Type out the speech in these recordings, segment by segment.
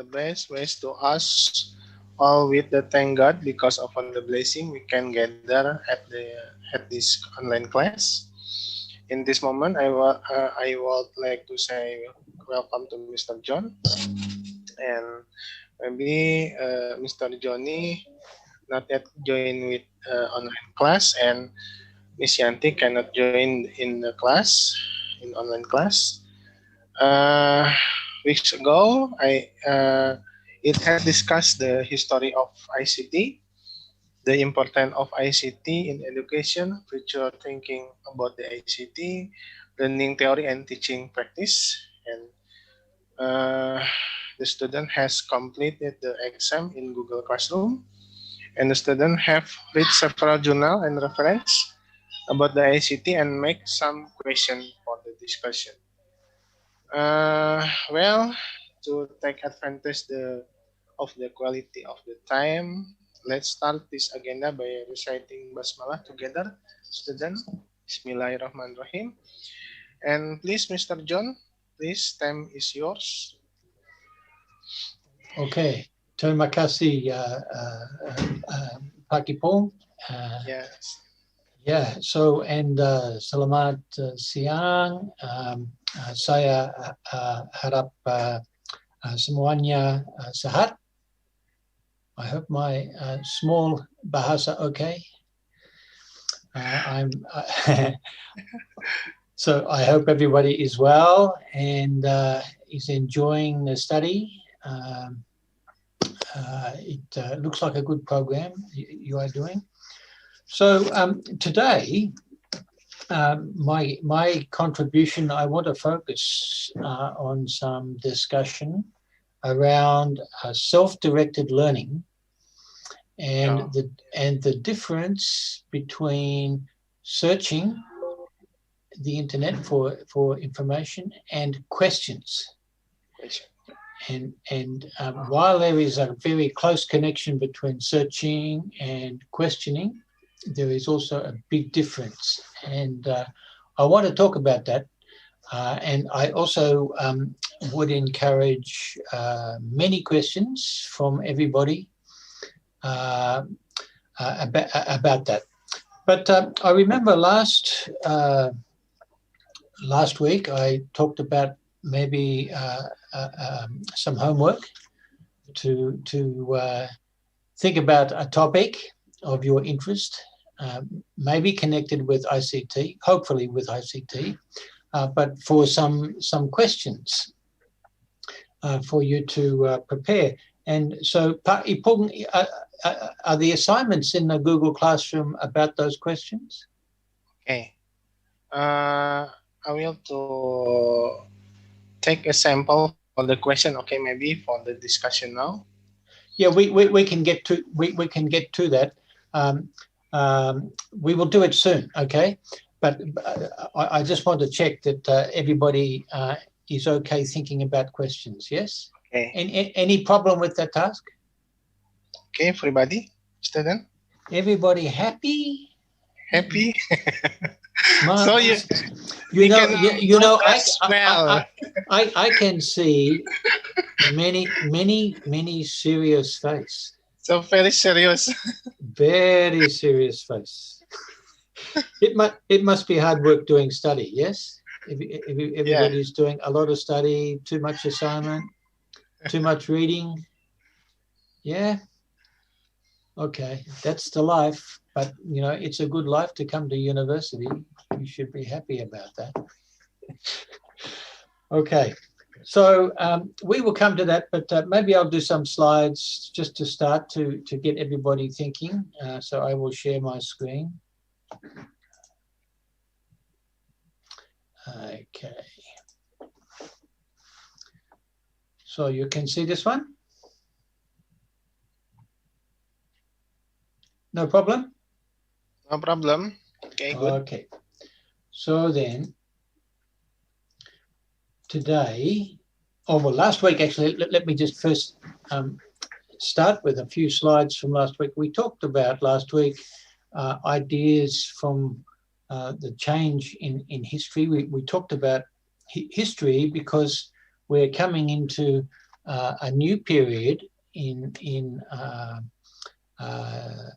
the best ways to us all with the thank God because of all the blessing we can gather at this online class. In this moment, I would like to say welcome to Mr. John, and maybe Mr. Johnny not yet join with online class, and Miss Yanti cannot join in the class in online class. Uh, Weeks ago, I it had discussed the history of ICT, the importance of ICT in education, future thinking about the ICT, learning theory and teaching practice, and the student has completed the exam in Google Classroom, and the student have read several journal and reference about the ICT and make some question for the discussion. Well, to take advantage of the quality of the time, let's start this agenda by reciting Basmalah together, student. Bismillahirrahmanirrahim. And please, Mr. John, please, time is yours. Okay, terima kasih Pak Ipong. Yes. Yeah, so and selamat siang. Saya harap semuanya sehat. I hope my small bahasa okay. So I hope everybody is well and is enjoying the study. It looks like a good program you are doing. So today, my contribution, I want to focus on some discussion around self-directed learning and the difference between searching the internet for information and questions. And while there is a very close connection between searching and questioning, there is also a big difference. And I want to talk about that. And I also would encourage many questions from everybody about that. But I remember last week I talked about maybe some homework to think about a topic of your interest, maybe connected with ICT, hopefully with ICT, but for some questions for you to prepare. And so, Pak Ipong, are the assignments in the Google Classroom about those questions? Okay. I will to take a sample for the question. Okay, maybe for the discussion now. Yeah, we can get to that. We will do it soon. Okay, but I just want to check that everybody is okay thinking about questions. Yes. Okay. Any problem with that task? Okay, everybody, student. Everybody happy? Happy. So you know, I can see many serious face. So very serious. Very serious face. It must be hard work doing study. Yes. Everybody's doing a lot of study, too much assignment, too much reading. Yeah. Okay, that's the life. But you know, it's a good life to come to university. You should be happy about that. Okay, so we will come to that, but maybe I'll do some slides just to start to get everybody thinking. So I will share my screen. Okay. So you can see this one? No problem? No problem. Okay, good. Okay. So then, today, last week actually, let me just first start with a few slides from last week. We talked about last week ideas from the change in history. We talked about history because we're coming into a new period in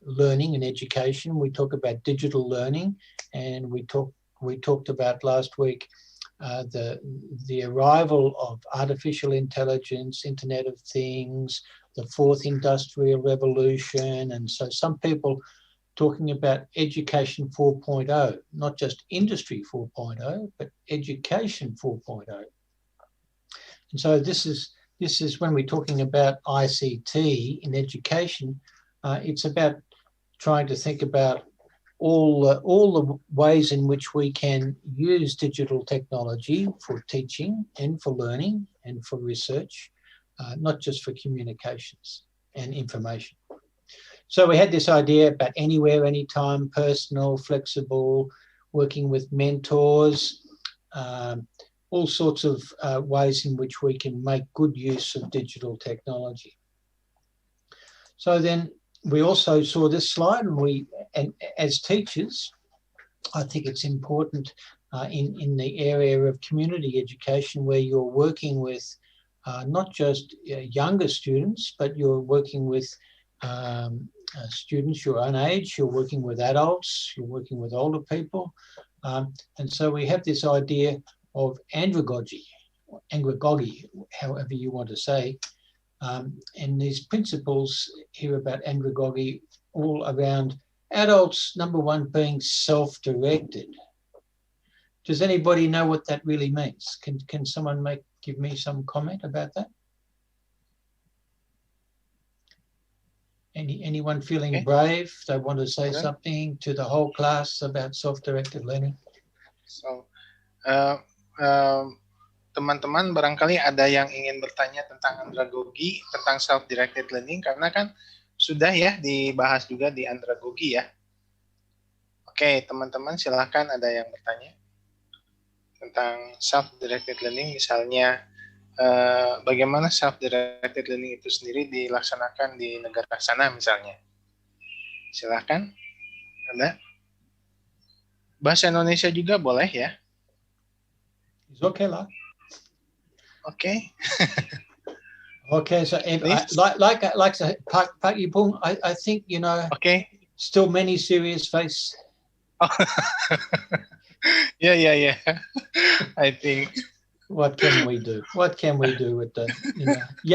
learning and education. We talk about digital learning, and we talked about last week the arrival of artificial intelligence, Internet of Things, the fourth industrial revolution. And so some people talking about education 4.0, not just industry 4.0, but education 4.0. And so this is when we're talking about ICT in education, it's about trying to think about all the ways in which we can use digital technology for teaching and for learning and for research, not just for communications and information. So we had this idea about anywhere, anytime, personal, flexible, working with mentors, all sorts of ways in which we can make good use of digital technology. So then we also saw this slide, and as teachers, I think it's important in the area of community education, where you're working with not just younger students, but you're working with students your own age, you're working with adults, you're working with older people. And so we have this idea of andragogy, however you want to say. And these principles here about andragogy all around adults, number one being self-directed. Does anybody know what that really means? Can someone give me some comment about that? Anyone feeling brave? They want to say something to the whole class about self-directed learning? So, teman-teman barangkali ada yang ingin bertanya tentang andragogi, tentang self-directed learning, karena kan sudah ya dibahas juga di andragogi ya. Oke, teman-teman silahkan ada yang bertanya tentang self-directed learning, misalnya bagaimana self-directed learning itu sendiri dilaksanakan di negara sana misalnya. Silahkan, ada. Bahasa Indonesia juga boleh ya. It's okay lah. Okay. Okay, so like Pak Yipung, I think, you know, okay, still many serious face. Yeah. I think. What can we do? What can we do with the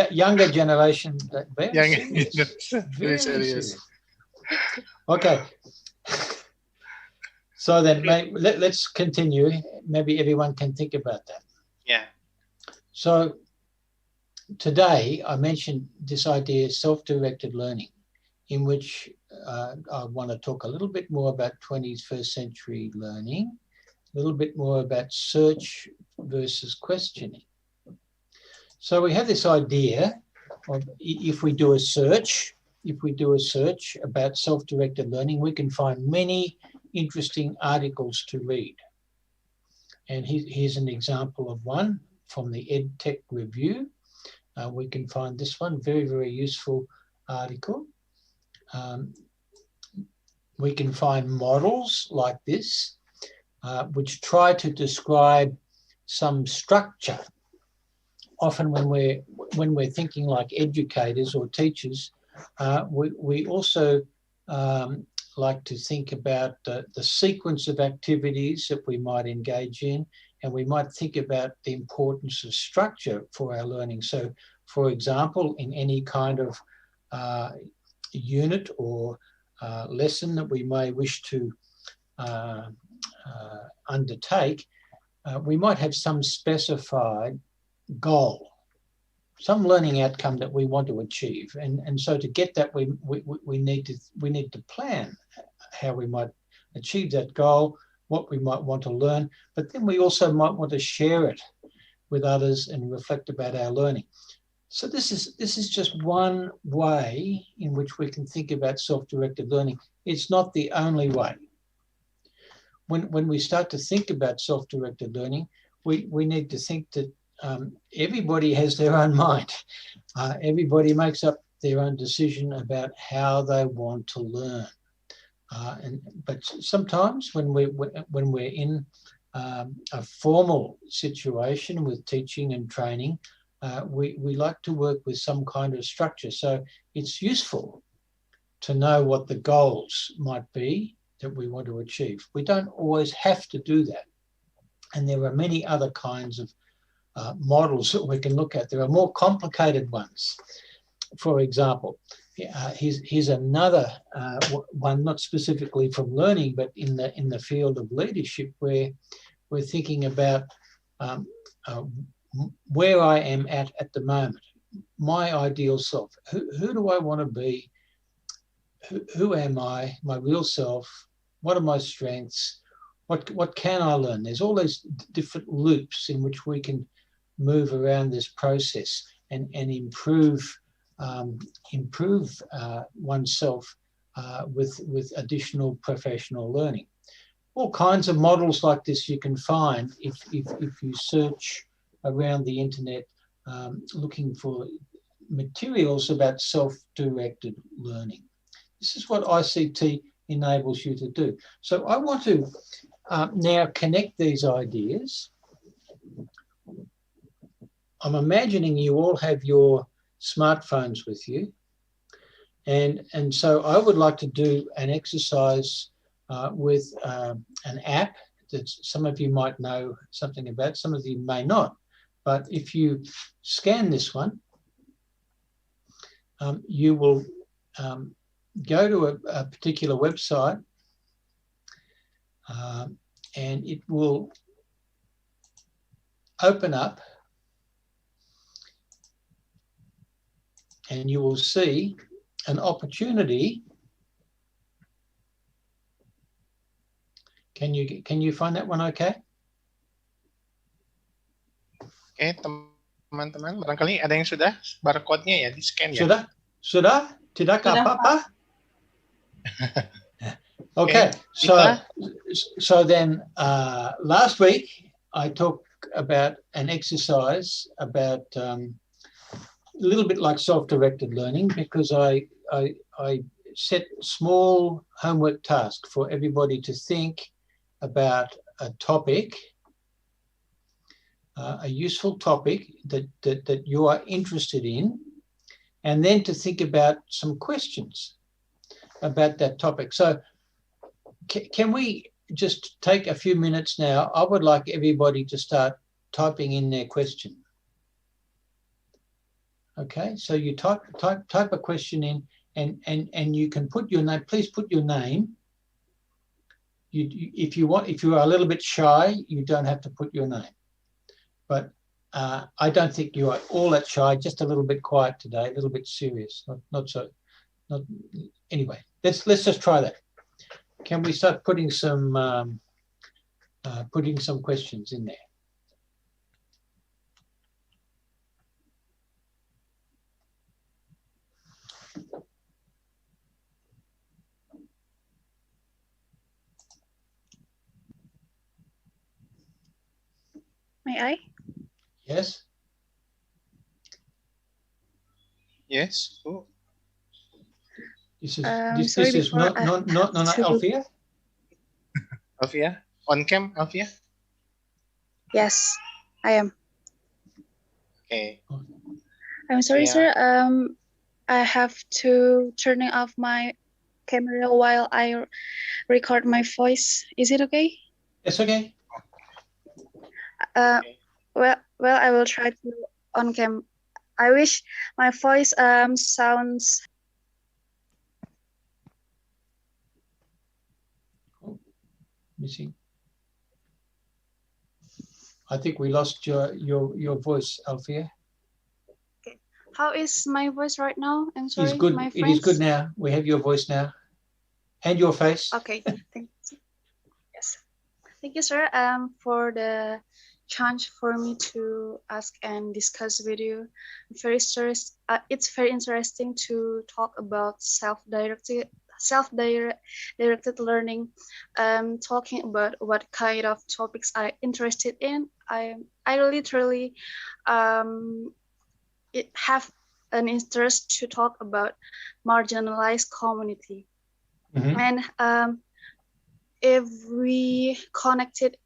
younger generation? Very serious. Okay. So then let's continue. Maybe everyone can think about that. Yeah. So today I mentioned this idea of self-directed learning, in which I want to talk a little bit more about 21st century learning, a little bit more about search versus questioning. So we have this idea of if we do a search about self-directed learning, we can find many interesting articles to read. And here's an example of one from the EdTech Review. We can find this one, very, very useful article. We can find models like this, which try to describe some structure. Often when we're thinking like educators or teachers, we also like to think about the sequence of activities that we might engage in, and we might think about the importance of structure for our learning. So, for example, in any kind of unit or lesson that we may wish to undertake, we might have some specified goal, some learning outcome that we want to achieve, and so to get that we need to plan how we might achieve that goal, what we might want to learn, but then we also might want to share it with others and reflect about our learning. So this is just one way in which we can think about self-directed learning. It's not the only way. When we start to think about self-directed learning, we need to think that everybody has their own mind. Everybody makes up their own decision about how they want to learn. But sometimes when we're in a formal situation with teaching and training, we like to work with some kind of structure. So it's useful to know what the goals might be that we want to achieve. We don't always have to do that. And there are many other kinds of models that we can look at. There are more complicated ones. For example, here's another one, not specifically from learning, but in the field of leadership, where we're thinking about where I am at the moment, my ideal self. Who do I want to be? Who am I? My real self. What are my strengths? What can I learn? There's all these different loops in which we can move around this process and improve oneself with additional professional learning. All kinds of models like this you can find if you search around the internet looking for materials about self-directed learning. This is what ICT enables you to do. So I want to now connect these ideas. I'm imagining you all have your smartphones with you. And so I would like to do an exercise with an app that some of you might know something about, some of you may not. But if you scan this one, you will go to a particular website and it will open up and you will see an opportunity. Can you find that one okay? Oke, teman-teman, barangkali ada yang sudah barcode-nya ya di-scan ya. Sudah? Tidak apa-apa? Okay, so then last week I talked about an exercise about a little bit like self-directed learning, because I set small homework tasks for everybody to think about a topic, a useful topic that you are interested in, and then to think about some questions about that topic. So can we just take a few minutes now? I would like everybody to start typing in their question. Okay, so you type a question in, and you can put your name. Please put your name. If you are a little bit shy, you don't have to put your name. But I don't think you are all that shy. Just a little bit quiet today, a little bit serious. Anyway. Let's just try that. Can we start putting some questions in there? May I? Yes. Yes. Oh. This is not Alfia? Alfia? On cam, Alfia? Yes, I am. Okay. I'm sorry, sir. I have to turn off my camera while I record my voice. Is it okay? It's okay. Well, I will try to on cam. I wish my voice sounds. Missing. I think we lost your voice, Alfia. Okay. How is my voice right now? I'm sorry, it's good. my friends. It is good now. We have your voice now, and your face. Okay. Thank you. Yes. Thank you, sir. For the chance for me to ask and discuss with you. It's very interesting to talk about self-directed learning, talking about what kind of topics I'm interested in. I literally have an interest to talk about marginalized community. Mm-hmm. And if we connected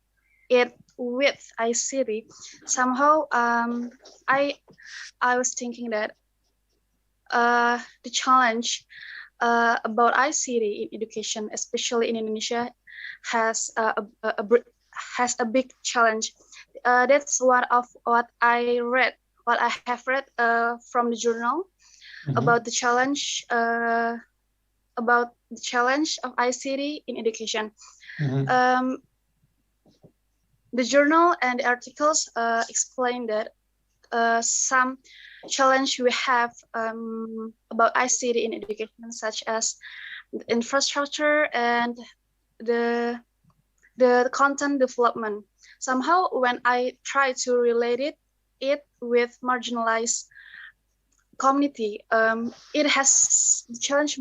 it with ICT, somehow I was thinking that the challenge about ICT in education, especially in Indonesia, has has a big challenge. That's one of what I read, what I have read from the journal about the challenge of ICT in education. The journal and the articles explain that some challenge we have about ICT in education, such as the infrastructure and the content development. Somehow, when I try to relate it with marginalized community, it has the challenge.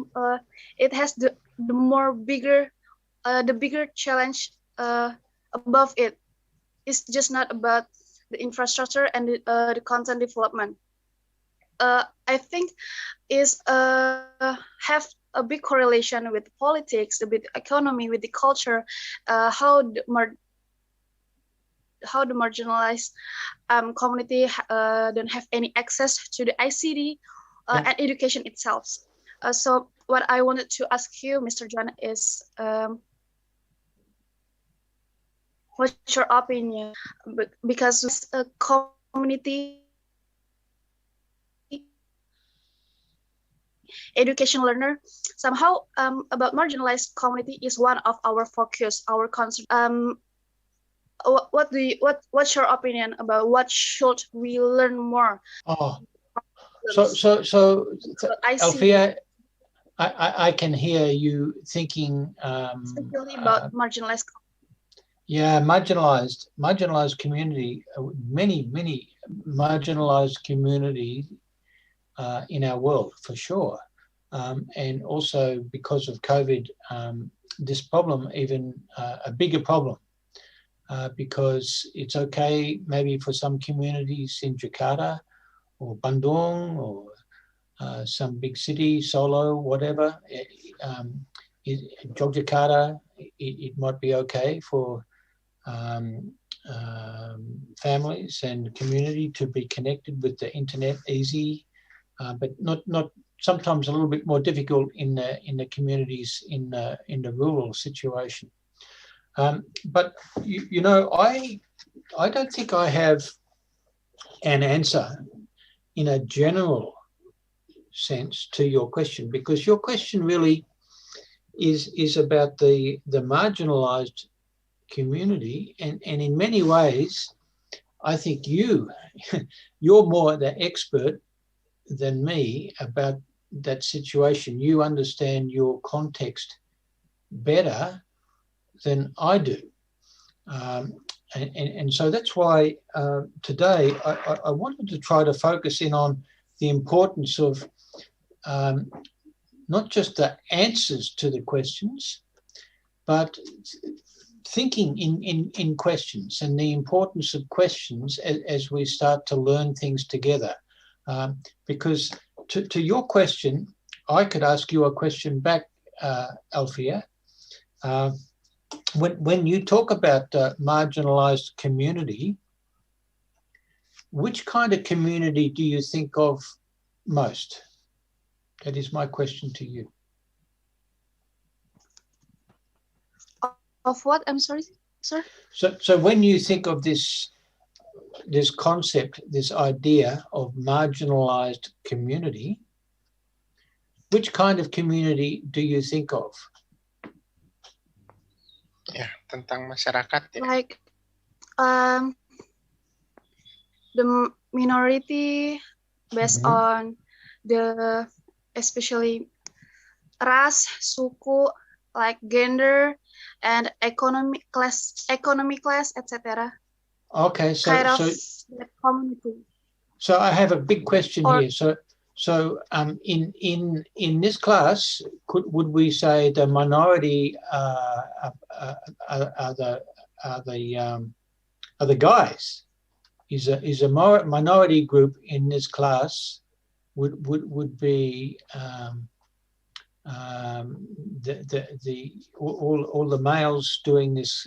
It has the bigger challenge above it. It's just not about the infrastructure and the content development. I think is have a big correlation with politics, with the economy, with the culture, how the marginalized community don't have any access to the ICT and education itself. So what I wanted to ask you, Mr. John, is what's your opinion? Because as a community education learner, somehow about marginalized community is one of our focus, our concern. What's your opinion about what should we learn more? So Alfia, I can hear you thinking especially about marginalized community. Yeah, marginalized community, many marginalized communities in our world, for sure. And also because of COVID, this problem even a bigger problem, because it's okay maybe for some communities in Jakarta or Bandung or some big city, Solo, whatever, Yogyakarta, it might be okay for families and community to be connected with the internet easy, but not sometimes a little bit more difficult in the communities in the rural situation. But you know, I don't think I have an answer in a general sense to your question, because your question really is about the marginalized community, and in many ways I think you're more the expert than me about that situation. You understand your context better than I do, and so that's why today I wanted to try to focus in on the importance of not just the answers to the questions, but thinking in questions and the importance of questions as we start to learn things together. Because to your question, I could ask you a question back, Alfia. When you talk about marginalized community, which kind of community do you think of most? That is my question to you. Of what? I'm sorry, sir. So when you think of this concept, this idea of marginalized community, which kind of community do you think of? Ya, tentang masyarakat ya. Like the minority based on the especially ras, suku, like gender and economic class, etc. Okay, so kind of the community. So I have a big question here. So in this class, would we say the minority are the guys? Is a minority group in this class would be all the males doing this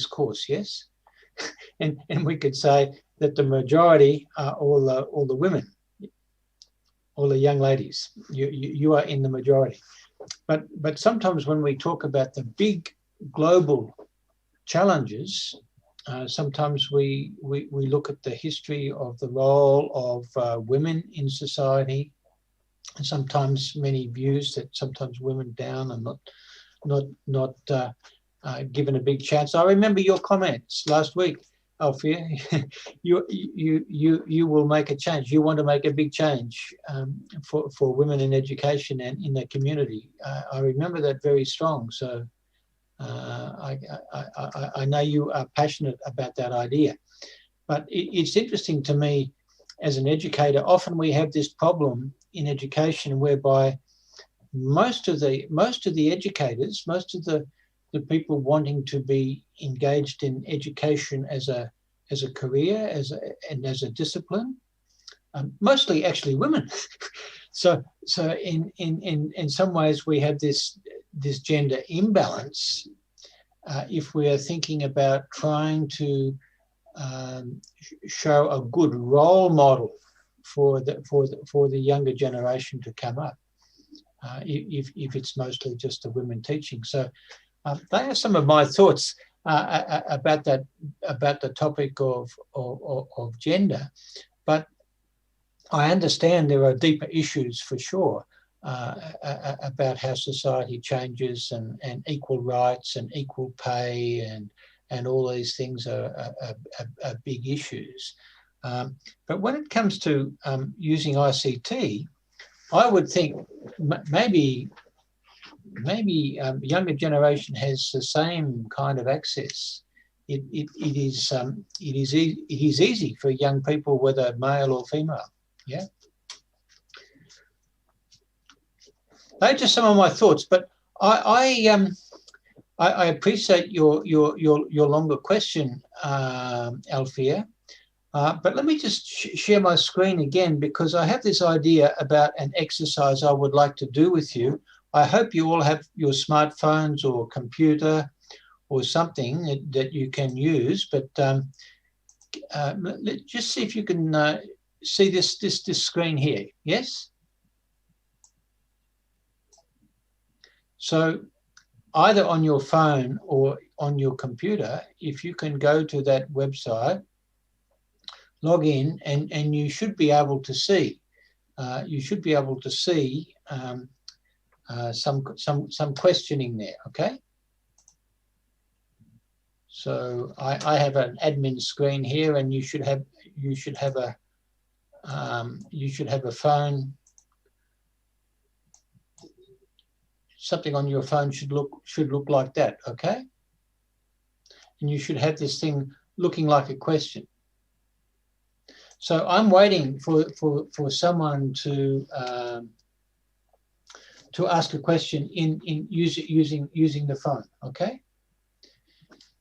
course, yes, and we could say that the majority are all the women, all the young ladies. You are in the majority, but sometimes when we talk about the big global challenges, sometimes we look at the history of the role of women in society. And sometimes many views that sometimes women down and not given a big chance. I remember your comments last week, Alfia. you will make a change. You want to make a big change for women in education and in the community. I remember that very strong. So I know you are passionate about that idea. But it's interesting to me as an educator. Often we have this problem in education whereby most of the educators, most of the people wanting to be engaged in education as a career, and as a discipline, mostly actually women. so in some ways we have this gender imbalance if we are thinking about trying to show a good role model for the younger generation to come up, if it's mostly just the women teaching. So they are some of my thoughts about the topic of gender. But I understand there are deeper issues for sure about how society changes, and equal rights and equal pay and all these things are big issues. But when it comes to using ICT, I would think maybe the younger generation has the same kind of access. It is easy for young people, whether male or female. Yeah. Those are just some of my thoughts, but I appreciate your longer question, Alfia. But let me just share my screen again, because I have this idea about an exercise I would like to do with you. I hope you all have your smartphones or computer or something that you can use. But let's just see if you can see this screen here. Yes. So either on your phone or on your computer, if you can go to that website, log in, and you should be able to see. Some questioning there. Okay. So I have an admin screen here, and you should have a phone. Something on your phone should look like that. Okay. And you should have this thing looking like a question. So I'm waiting for someone to ask a question using the phone. Okay.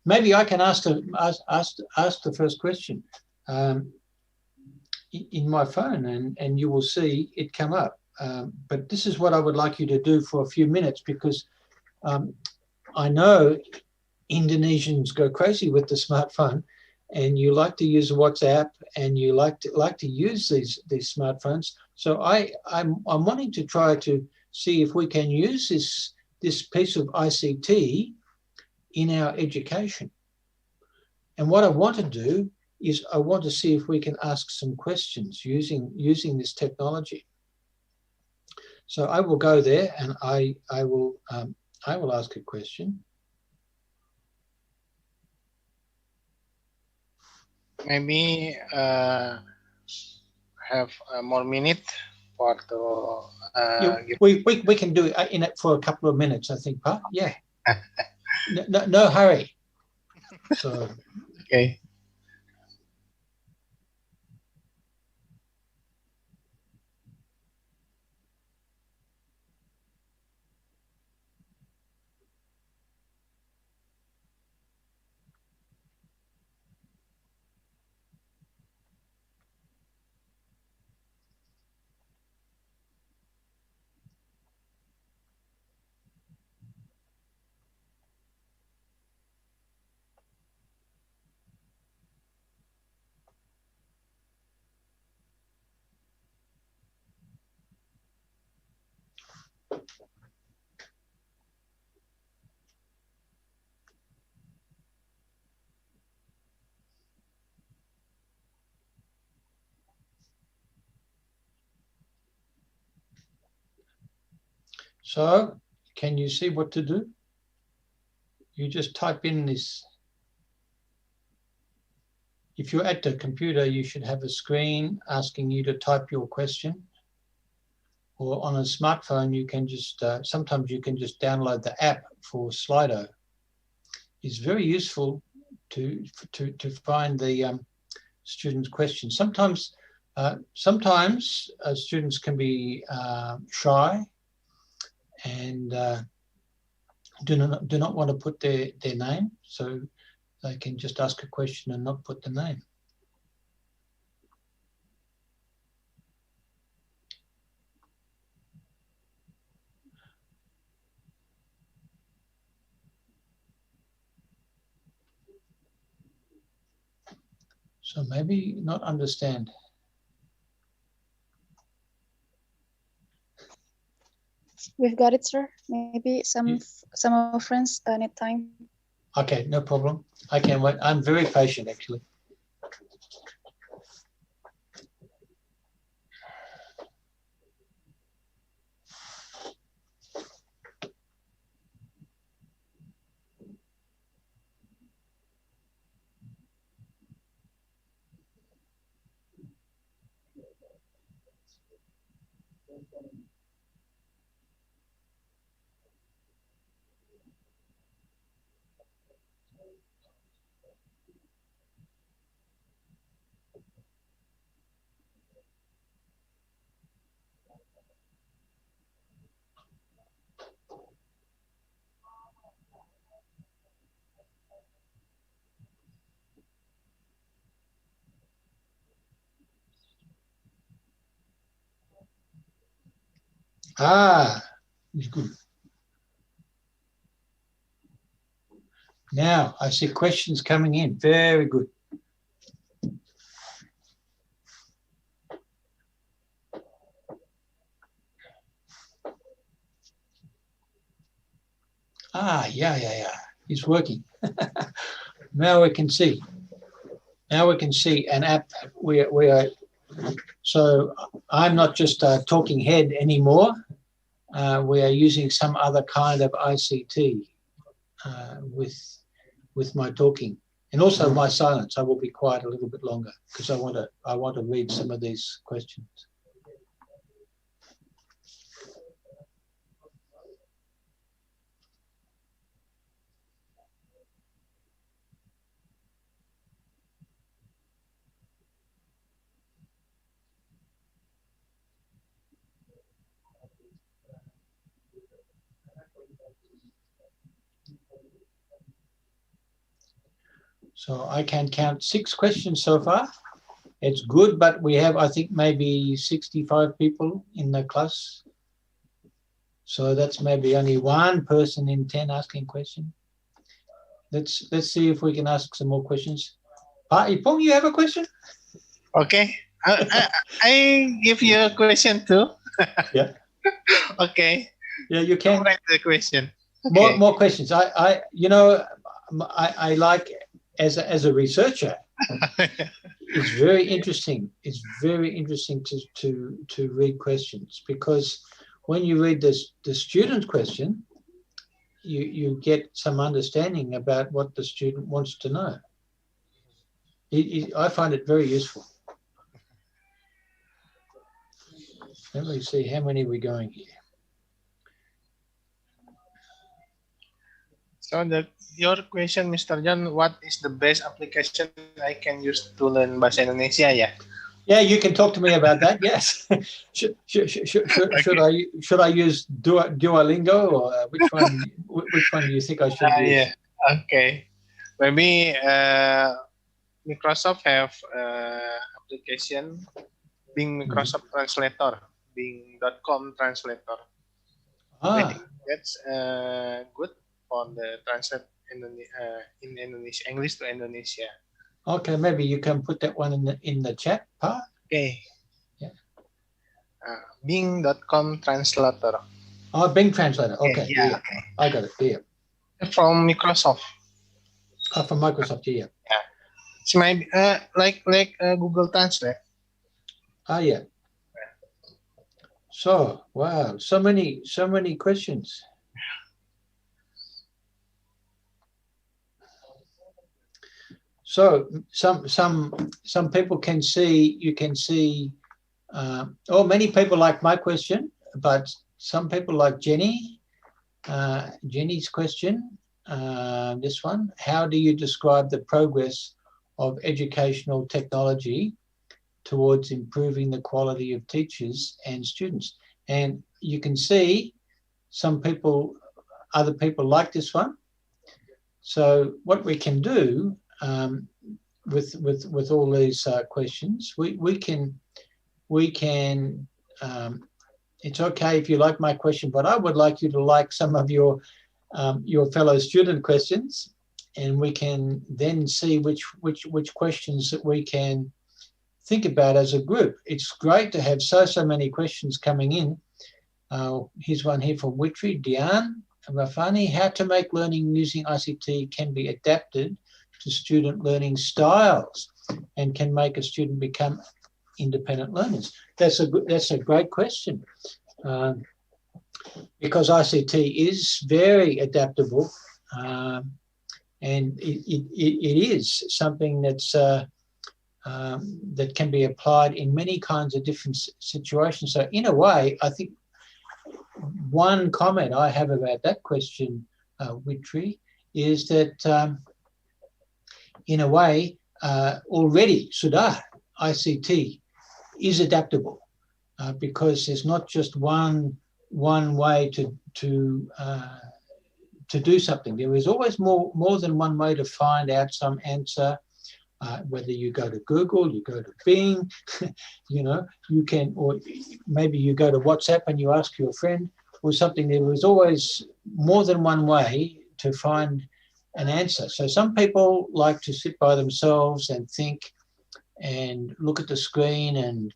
Maybe I can ask the first question in my phone, and you will see it come up. But this is what I would like you to do for a few minutes, because I know Indonesians go crazy with the smartphone, and you like to use WhatsApp, and you like to use these smartphones. So I'm wanting to try to see if we can use this piece of ICT in our education. And what I want to do is I want to see if we can ask some questions using this technology. So I will go there, and I will ask a question. Maybe have more minute for to we can do it in it for a couple of minutes, I think, Pa. Yeah. No hurry. So okay. So can you see what to do? You just type in this. If you're at the computer, you should have a screen asking you to type your question. Or on a smartphone, you can just, sometimes you can just download the app for Slido. It's very useful to find the students' questions. Sometimes students can be shy and do not want to put their name, so they can just ask a question and not put the name. So maybe not understand. We've got it, sir. Maybe some of our friends need time. Okay, no problem. I can wait. I'm very patient, actually. Ah, it's good. Now I see questions coming in. Very good. Ah, yeah. It's working. Now we can see. Now we can see an app. We are. So I'm not just a talking head anymore. We are using some other kind of ICT with my talking, and also my silence. I will be quiet a little bit longer because I want to read some of these questions. So I can count 6 questions so far. It's good, but we have, I think, maybe 65 people in the class. So that's maybe only one person in 10 asking questions. Let's see if we can ask some more questions. Pa Ipong, you have a question? Okay. I give you a question too. Yeah. Okay. Yeah, you can. Write the question. Okay. More questions. I like as a researcher. It's very interesting. It's very interesting to read questions, because when you read the student question, you get some understanding about what the student wants to know. I find it very useful. Let me see, how many are we going here? So your question, Mr. John, what is the best application I can use to learn Bahasa Indonesia? Yeah. Yeah, you can talk to me about that. Yes. Should I use Duolingo, or which one do you think I should use? Yeah. Okay. Maybe Microsoft have application Bing Microsoft Translator, Bing.com Translator. I think that's good for the translate in Indonesia, English to Indonesia. Okay, maybe you can put that one in the chat, Pa? Okay. Yeah. Bing.com Translator. Oh, Bing Translator. Okay. Yeah. Yeah. Okay. I got it. Yeah. From Microsoft. Oh, from Microsoft. Yeah. Yeah. It's maybe like Google Translate. Ah, yeah. So, wow, so many questions. So some people can see, you can see, many people like my question, but some people like Jenny, Jenny's question, this one, how do you describe the progress of educational technology towards improving the quality of teachers and students? And you can see some people, other people like this one. So what we can do with all these questions, we can it's okay if you like my question, but I would like you to like some of your fellow student questions, and we can then see which questions that we can think about as a group. It's great to have so many questions coming in. Here's one here from Witri, Diane, Rafani. How to make learning using ICT can be adapted to student learning styles and can make a student become independent learners? That's a great question, because ICT is very adaptable, and it is something that's that can be applied in many kinds of different situations. So in a way, I think one comment I have about that question, Witri, is that in a way, already Sudar, ICT is adaptable, because there's not just one way to do something. There is always more than one way to find out some answer. Whether you go to Google, you go to Bing, you can, or maybe you go to WhatsApp and you ask your friend or something. There is always more than one way to find an answer. So some people like to sit by themselves and think and look at the screen and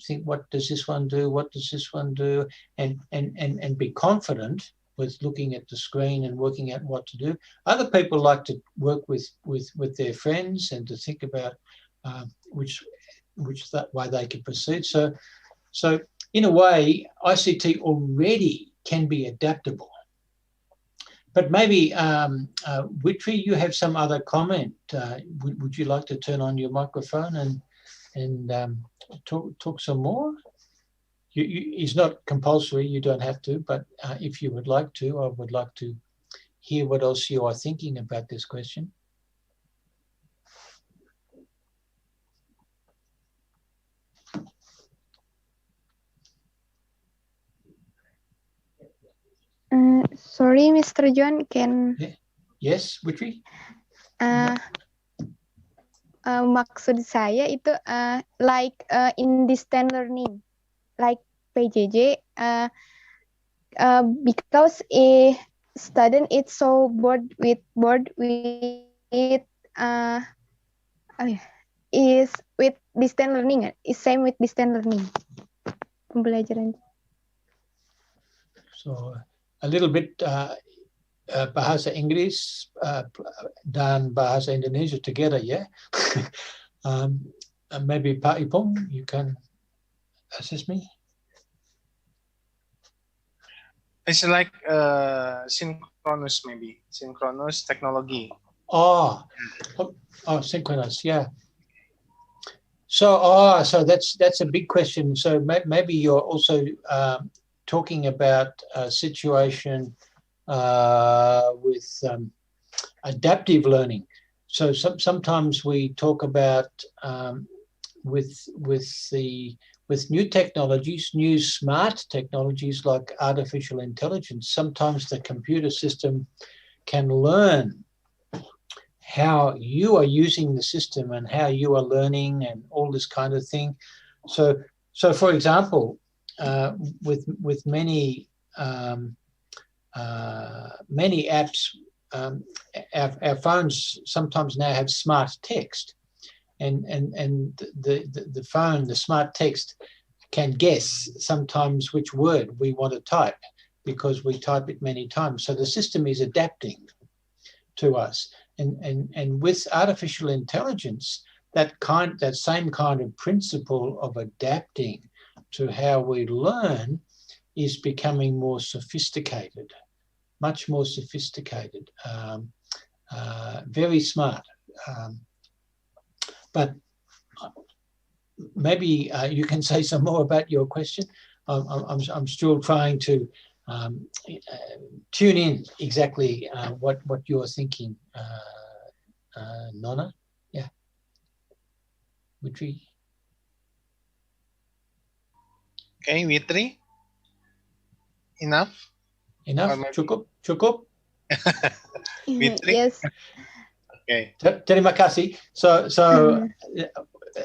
think, what does this one do? What does this one do? And be confident with looking at the screen and working out what to do. Other people like to work with their friends and to think about which that way they can proceed. So in a way, ICT already can be adaptable. But maybe, Witri, you have some other comment. Would you like to turn on your microphone and talk some more? It's not compulsory, you don't have to, but if you would like to, I would like to hear what else you are thinking about this question. Sorry, Mr. John, can... Yes, Witri? Maksud saya itu like in distance learning, like PJJ, because a student is so bored with is with distance learning, is same with distance learning, pembelajaran. So a little bit bahasa Inggris dan bahasa Indonesia together, yeah? Maybe Pak Ipong, you can assist me? It's like synchronous, maybe. Synchronous technology. Oh, synchronous, yeah. So that's a big question. So maybe you're also talking about a situation with adaptive learning. So sometimes we talk about with new technologies, new smart technologies like artificial intelligence. Sometimes the computer system can learn how you are using the system and how you are learning and all this kind of thing. So for example, with many apps, our phones sometimes now have smart text, and the phone, the smart text, can guess sometimes which word we want to type because we type it many times. So the system is adapting to us, and with artificial intelligence, that same kind of principle of adapting to how we learn is becoming more sophisticated, much more sophisticated, very smart. But maybe you can say some more about your question. I'm still trying to tune in exactly what you're thinking, Nonna. Yeah. Witri. Okay, Witri. Enough? Enough? Cukup? Cukup? Witri? Yes. Okay. Terima kasih. So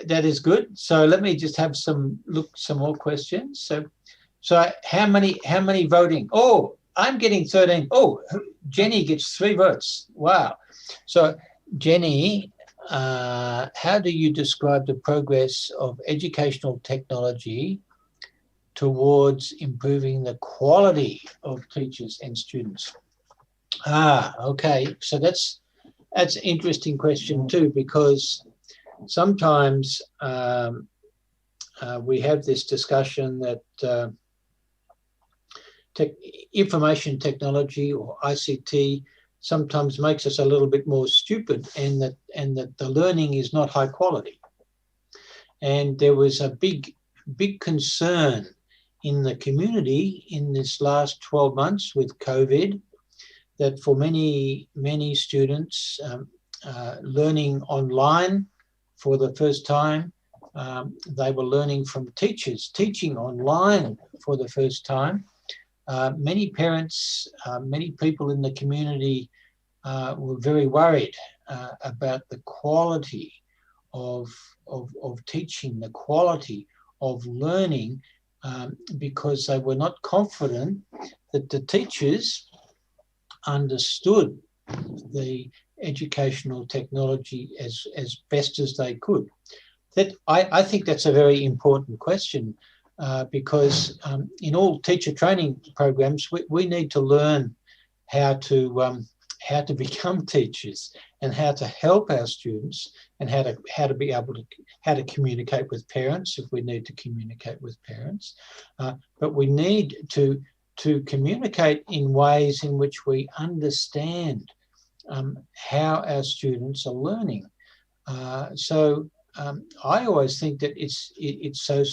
that is good. So let me just have some more questions. So how many voting? Oh, I'm getting 13. Oh, Jenny gets 3 votes. Wow. So Jenny, how do you describe the progress of educational technology towards improving the quality of teachers and students? Okay. So that's an interesting question too, because sometimes we have this discussion that information technology or ICT sometimes makes us a little bit more stupid, and that the learning is not high quality. And there was a big concern in the community in this last 12 months with COVID, that for many students learning online for the first time, they were learning from teachers, teaching online for the first time. Many parents, many people in the community were very worried about the quality of teaching, the quality of learning, because they were not confident that the teachers understood the educational technology as best as they could. That I think that's a very important question, because in all teacher training programs, we need to learn how to become teachers, and how to help our students, and how to be able to communicate with parents if we need to communicate with parents. But we need to communicate in ways in which we understand how our students are learning. So I always think that it's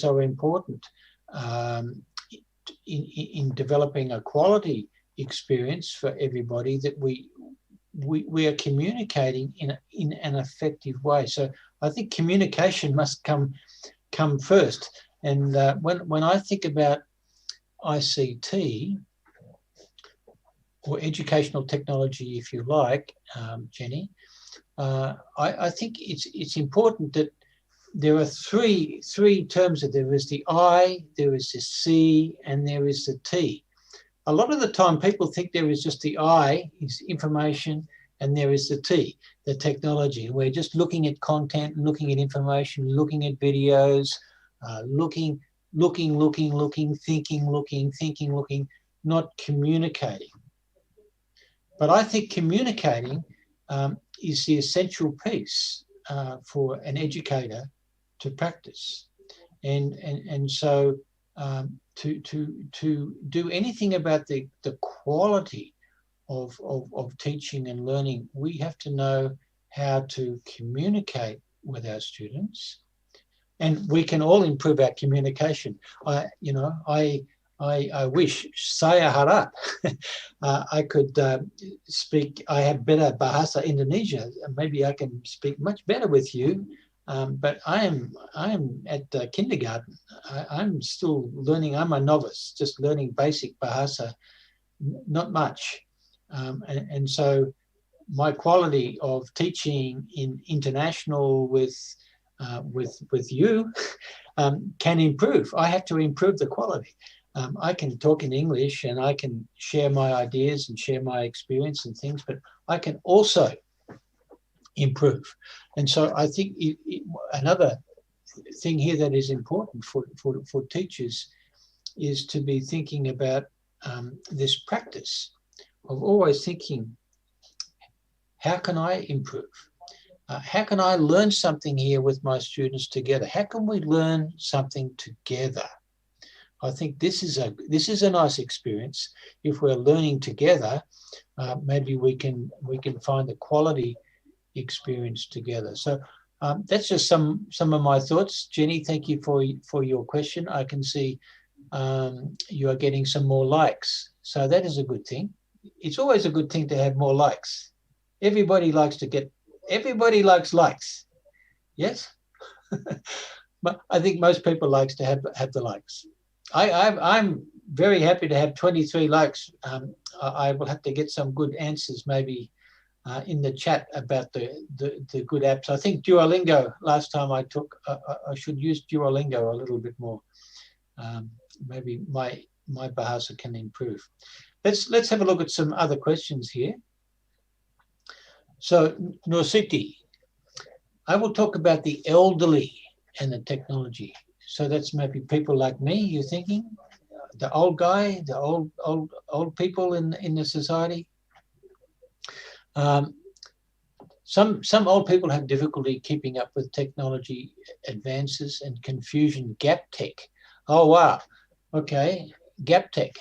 so important in developing a quality experience for everybody, that we are communicating in an effective way. So I think communication must come first. And when I think about ICT, or educational technology, if you like, Jenny, I think it's important that there are three terms. There is the I, there is the C, and there is the T. A lot of the time people think there is just the I, is information, and there is the T, the technology. We're just looking at content, looking at information, looking at videos, looking, thinking, not communicating. But I think communicating is the essential piece for an educator to practice. And so to do anything about the quality of teaching and learning, we have to know how to communicate with our students, and we can all improve our communication. I wish, saya harap, I could speak. I have better bahasa Indonesia. Maybe I can speak much better with you. But I am at kindergarten. I'm still learning. I'm a novice, just learning basic bahasa, not much. And so my quality of teaching in international with you can improve. I have to improve the quality. I can talk in English, and I can share my ideas and share my experience and things, but I can also improve. And so I think another thing here that is important for teachers is to be thinking about this practice of always thinking, how can I improve? How can I learn something here with my students together? How can we learn something together? I think this is a nice experience. If we're learning together, maybe we can find the quality experience together. So that's just some of my thoughts. Jenny, thank you for your question. I can see you are getting some more likes, so that is a good thing. It's always a good thing to have more likes. Everybody likes likes. Yes. But I think most people likes to have the likes. I'm very happy to have 23 likes. I will have to get some good answers maybe in the chat about the good apps. I think Duolingo, last time I I should use Duolingo a little bit more. Maybe my Bahasa can improve. Let's have a look at some other questions here. So Nursiti, I will talk about the elderly and the technology. So that's maybe people like me, you're thinking? The old guy, the old people in the society. Some old people have difficulty keeping up with technology advances and confusion. Gap tech. Oh wow. Okay, gap tech.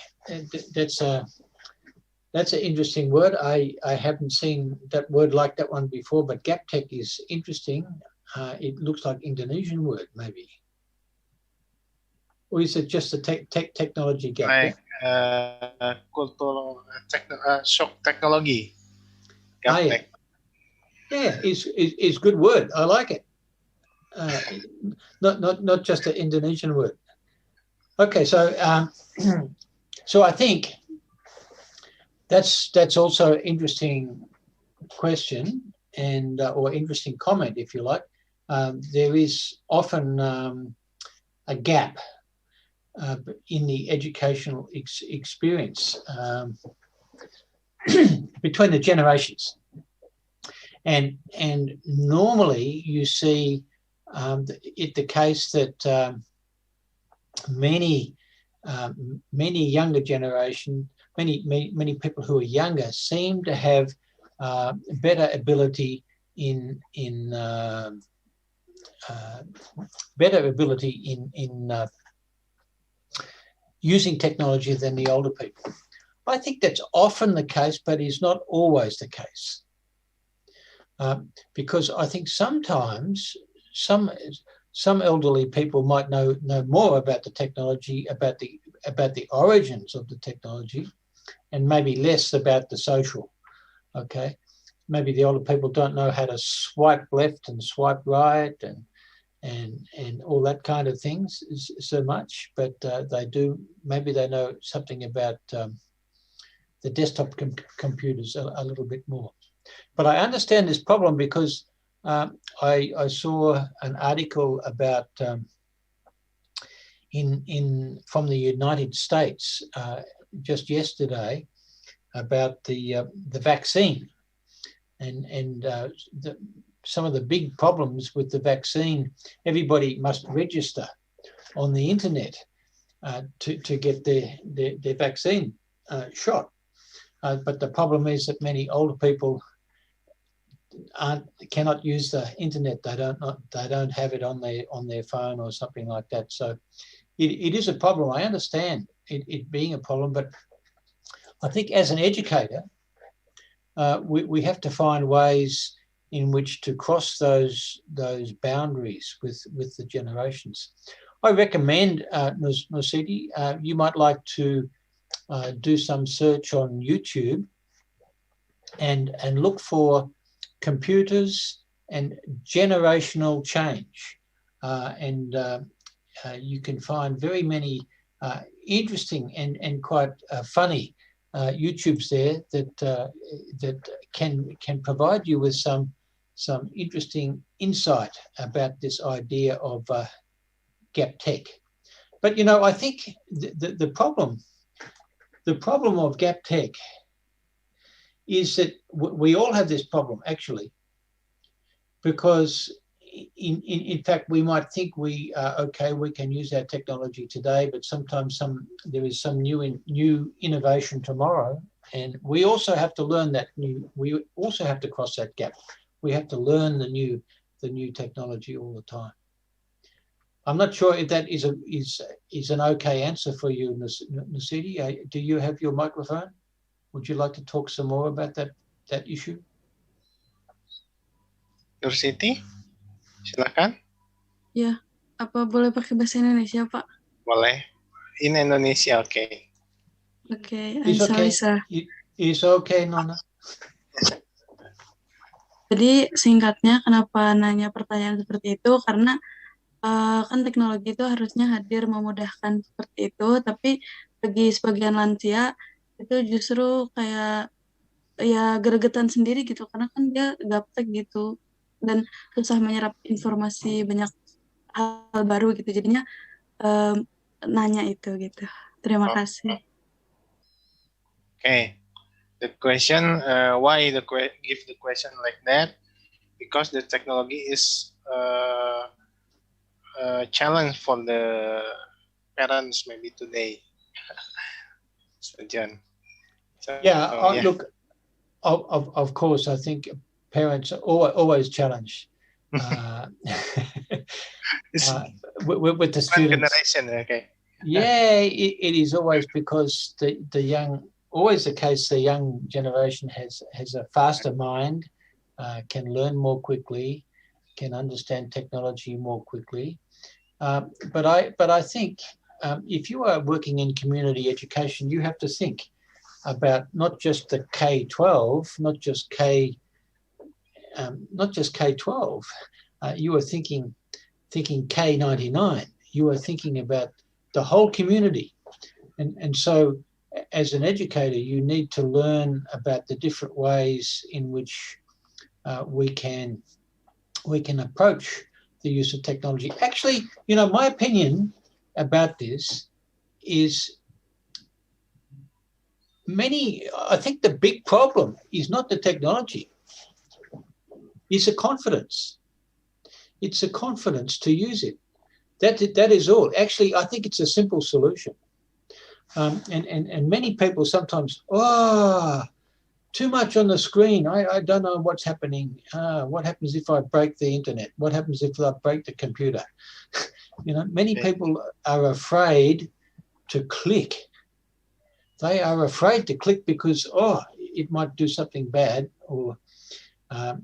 That's an interesting word. I haven't seen that word like that one before, but gap tech is interesting. It looks like Indonesian word maybe. Or is it just a technology gap? Like shock technology. Gap tech. Yeah, it's good word. I like it. Not just an Indonesian word. Okay, so so I think that's also an interesting question and or interesting comment, if you like. There is often a gap in the educational experience between the generations, and normally you see the case that many younger generation, many people who are younger seem to have better ability in using technology than the older people. I think that's often the case, but is not always the case. Because I think sometimes some elderly people might know more about the technology, about the origins of the technology, and maybe less about the social. Okay, maybe the older people don't know how to swipe left and swipe right and all that kind of things so much, but they do. Maybe they know something about the desktop computers a little bit more. But I understand this problem because I saw an article about from the United States just yesterday about the vaccine and some of the big problems with the vaccine. Everybody must register on the internet to get their vaccine shot. But the problem is that many older people cannot use the internet. They don't have it on their phone or something like that. So it is a problem. I understand it being a problem, but I think as an educator, we have to find ways in which to cross those boundaries with the generations. I recommend, Nositi, you might like to do some search on YouTube and look for computers and generational change. You can find very many interesting and quite funny YouTubes there that can provide you with some interesting insight about this idea of gap tech. But you know, I think the problem of gap tech is that we all have this problem actually, because in fact we might think we can use our technology today, but sometimes there is some new innovation tomorrow, and we also have to learn we also have to cross that gap. We have to learn the new technology all the time. I'm not sure if that is an okay answer for you, Nusidi. Do you have your microphone? Would you like to talk some more about that issue? Nursiti, silakan. Ya, apa boleh pakai bahasa Indonesia, Pak? Boleh. In Indonesia, oke. Okay. Oke, It's sorry, okay. sir. It's okay, Nona. Jadi singkatnya kenapa nanya pertanyaan seperti itu, karena kan teknologi itu harusnya hadir memudahkan seperti itu, tapi bagi sebagian lansia itu justru kayak ya gregetan sendiri gitu, karena kan dia gaptek gitu dan susah menyerap informasi banyak hal baru gitu, jadinya nanya itu gitu. Terima kasih. Okay. The question, why give the question like that? Because the technology is a challenge for the parents maybe today. So, John. So, Yeah, look, of course, I think parents are always challenged with the students. Generation, okay. Yeah, it is always because the young, always the case, the young generation has a faster mind, can learn more quickly, can understand technology more quickly. But I think if you are working in community education, you have to think about not just the K-12, not just K-12. You are thinking K-99. You are thinking about the whole community, and so as an educator, you need to learn about the different ways in which we can approach the use of technology. Actually, my opinion about this is I think the big problem is not the technology, it's the confidence. It's the confidence to use it. That is all. Actually, I think it's a simple solution. And many people sometimes, too much on the screen. I don't know what's happening. What happens if I break the internet? What happens if I break the computer? Many people are afraid to click. They are afraid to click because, it might do something bad, or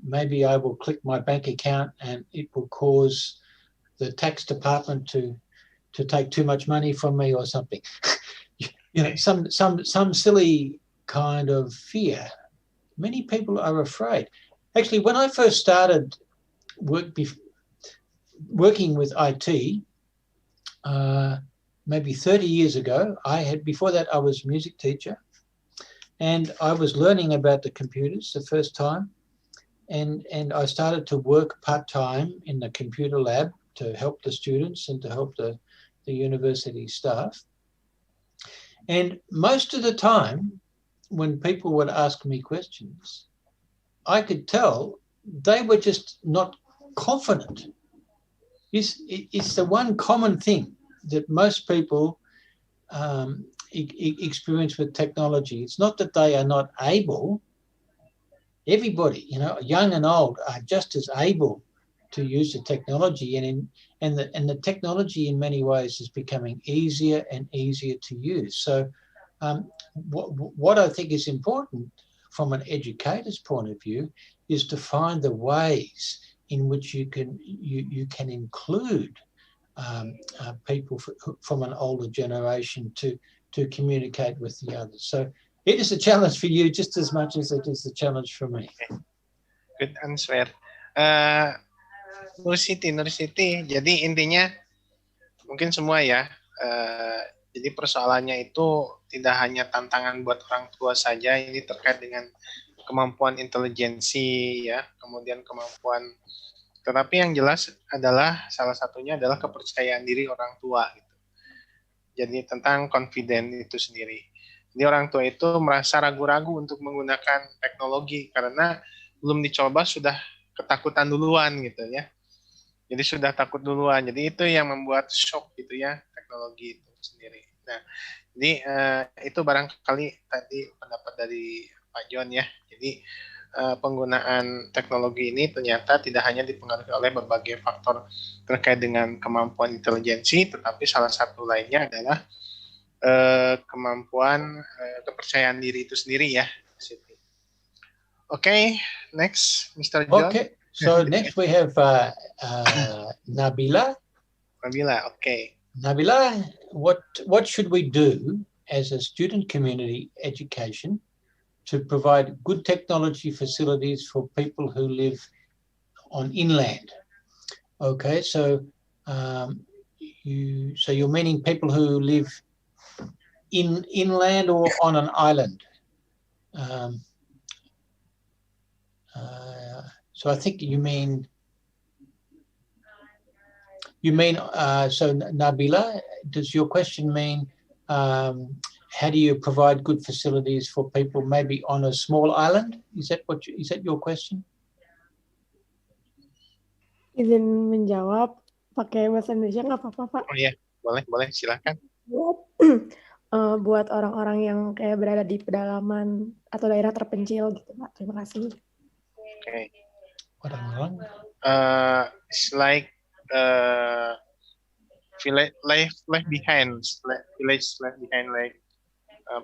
maybe I will click my bank account and it will cause the tax department to take too much money from me or something. Some silly kind of fear. Many people are afraid. Actually, when I first started working with IT, maybe 30 years ago, before that I was a music teacher, and I was learning about the computers the first time, and I started to work part-time in the computer lab to help the students and to help the university staff. And most of the time, when people would ask me questions, I could tell they were just not confident. It's the one common thing that most people experience with technology. It's not that they are not able. Everybody, young and old, are just as able to use the technology, and the technology in many ways is becoming easier and easier to use. So what I think is important from an educator's point of view is to find the ways in which you can include people from an older generation to communicate with the others. So it is a challenge for you just as much as it is a challenge for me. Good answer. Nursiti. Jadi intinya mungkin semua ya. Jadi persoalannya itu tidak hanya tantangan buat orang tua saja, ini terkait dengan kemampuan intelijensi ya, kemudian kemampuan. Tetapi yang jelas adalah salah satunya adalah kepercayaan diri orang tua gitu. Jadi tentang confident itu sendiri. Jadi orang tua itu merasa ragu-ragu untuk menggunakan teknologi karena belum dicoba sudah ketakutan duluan gitu ya. Jadi sudah takut duluan. Jadi itu yang membuat shock gitu ya teknologi itu sendiri. Nah, jadi itu barangkali tadi pendapat dari Pak John ya. Jadi penggunaan teknologi ini ternyata tidak hanya dipengaruhi oleh berbagai faktor terkait dengan kemampuan intelijensi, tetapi salah satu lainnya adalah kemampuan kepercayaan diri itu sendiri ya. Okay, next, Mr. John. Okay, so next we have Nabila. Nabila, okay. Nabila, what should we do as a student community education to provide good technology facilities for people who live on inland? Okay, so you're meaning people who live inland or on an island. So I think you mean so Nabila, does your question mean how do you provide good facilities for people maybe on a small island? Is that your question? Izin menjawab pakai bahasa Indonesia nggak apa-apa, Pak? Oh iya, boleh silakan. Buat orang-orang yang kayak berada di pedalaman atau daerah terpencil gitu, Pak. Terima kasih. Okay. Orang-orang? It's like village left behind, village left behind, like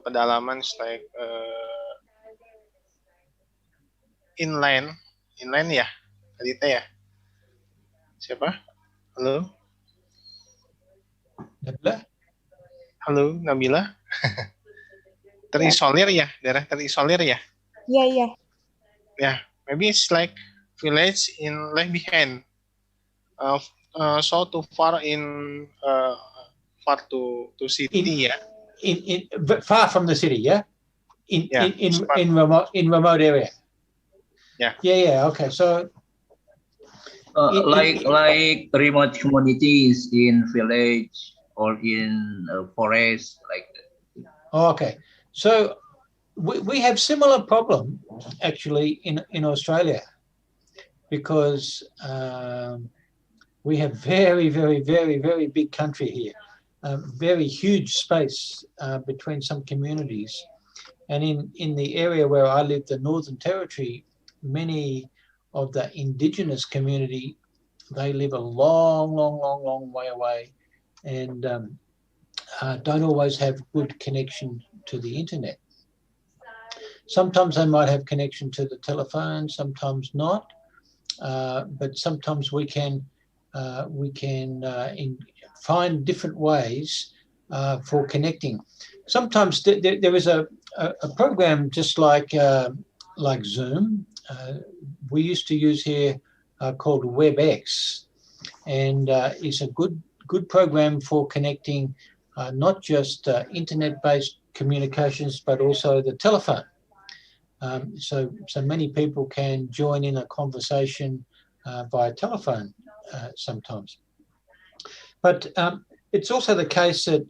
pedalaman, like inland ya, Adita ya. Siapa? Halo? Nabila? Halo, Nabila? Terisolir ya? Daerah terisolir ya? Iya. Yeah, maybe it's like village in left behind. So too far in far to city ya. In far from the city, yeah? In remote area. Yeah. Okay, so like remote communities in village or in forest, like that. Okay, so we have similar problem actually in Australia, because we have very, very, very, very big country here, very huge space between some communities. And in the area where I live, the Northern Territory, many of the indigenous community, they live a long, long, long, long way away, and don't always have good connection to the internet. Sometimes they might have connection to the telephone, sometimes not, but sometimes we can find different ways for connecting. Sometimes there is a program just like Zoom. We used to use here called WebEx, and it's a good program for connecting not just internet-based communications, but also the telephone. So many people can join in a conversation via telephone sometimes. But it's also the case that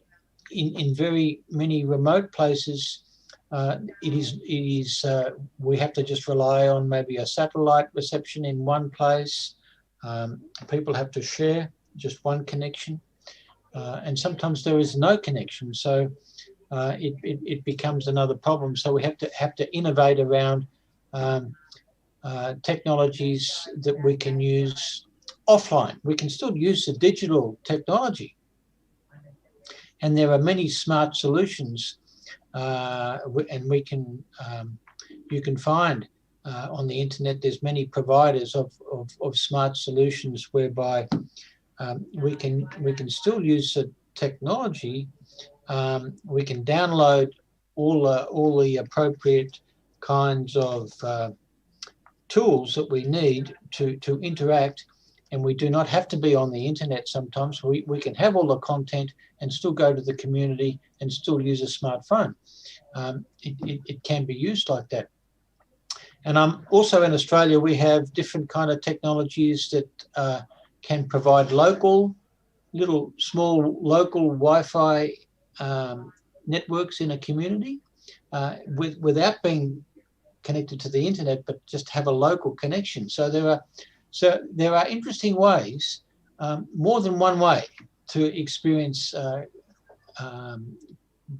in very many remote places, we have to just rely on maybe a satellite reception in one place. People have to share just one connection, and sometimes there is no connection. So it becomes another problem. So we have to innovate around technologies that we can use offline. We can still use the digital technology, and there are many smart solutions, and you can find on the internet. There's many providers of smart solutions whereby we can still use the technology. We can download all the appropriate kinds of tools that we need to interact, and we do not have to be on the internet. Sometimes we can have all the content and still go to the community and still use a smartphone. It can be used like that. And also in Australia, we have different kind of technologies that can provide little small local Wi-Fi networks in a community without being connected to the internet, but just have a local connection. So there are interesting ways, more than one way, to experience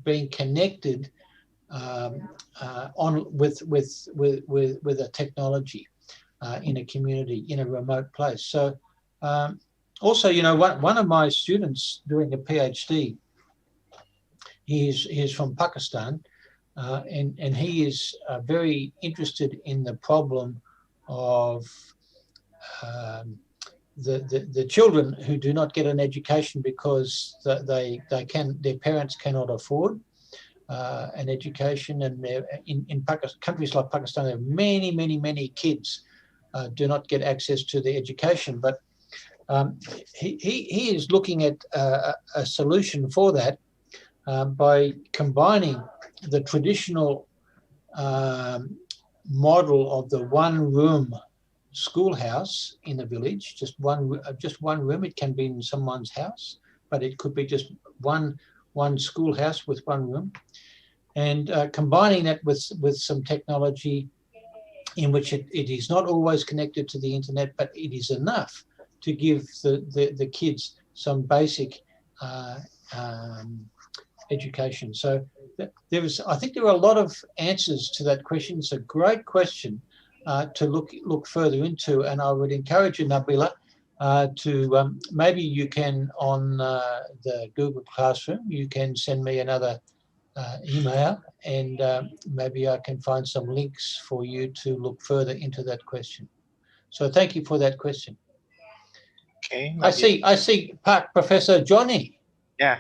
being connected with a technology in a community, in a remote place. So also, you know, one of my students doing a PhD, he's from Pakistan, and he is very interested in the problem of the children who do not get an education because their parents cannot afford an education, and in countries like Pakistan, there are many kids do not get access to the education. But he is looking at a solution for that by combining the traditional model of the one-room schoolhouse in a village, just one room. It can be in someone's house, but it could be just one schoolhouse with one room, and combining that with some technology in which it is not always connected to the internet, but it is enough to give the kids some basic education. So I think there are a lot of answers to that question. It's a great question to look further into, and I would encourage you, Nabila, to maybe you can, on the Google Classroom, you can send me another email, and maybe I can find some links for you to look further into that question. So thank you for that question. Okay. I see Park Professor Johnny. Yeah.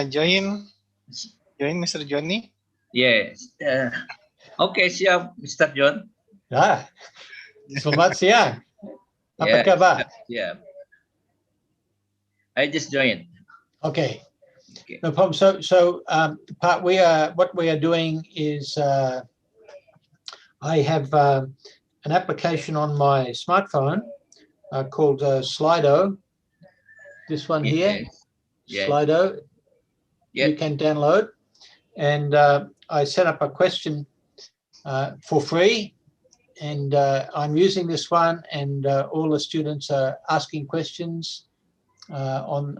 Join Mr. Johnny. Yes. Okay, siap, Mr. John. Selamat siang. Apa kabar? Yeah. I just joined. Okay. No problem. So Pat, what we are doing is I have an application on my smartphone called Slido. This one here, Slido. You can download, and I set up a question for free, and I'm using this one, and all the students are asking questions on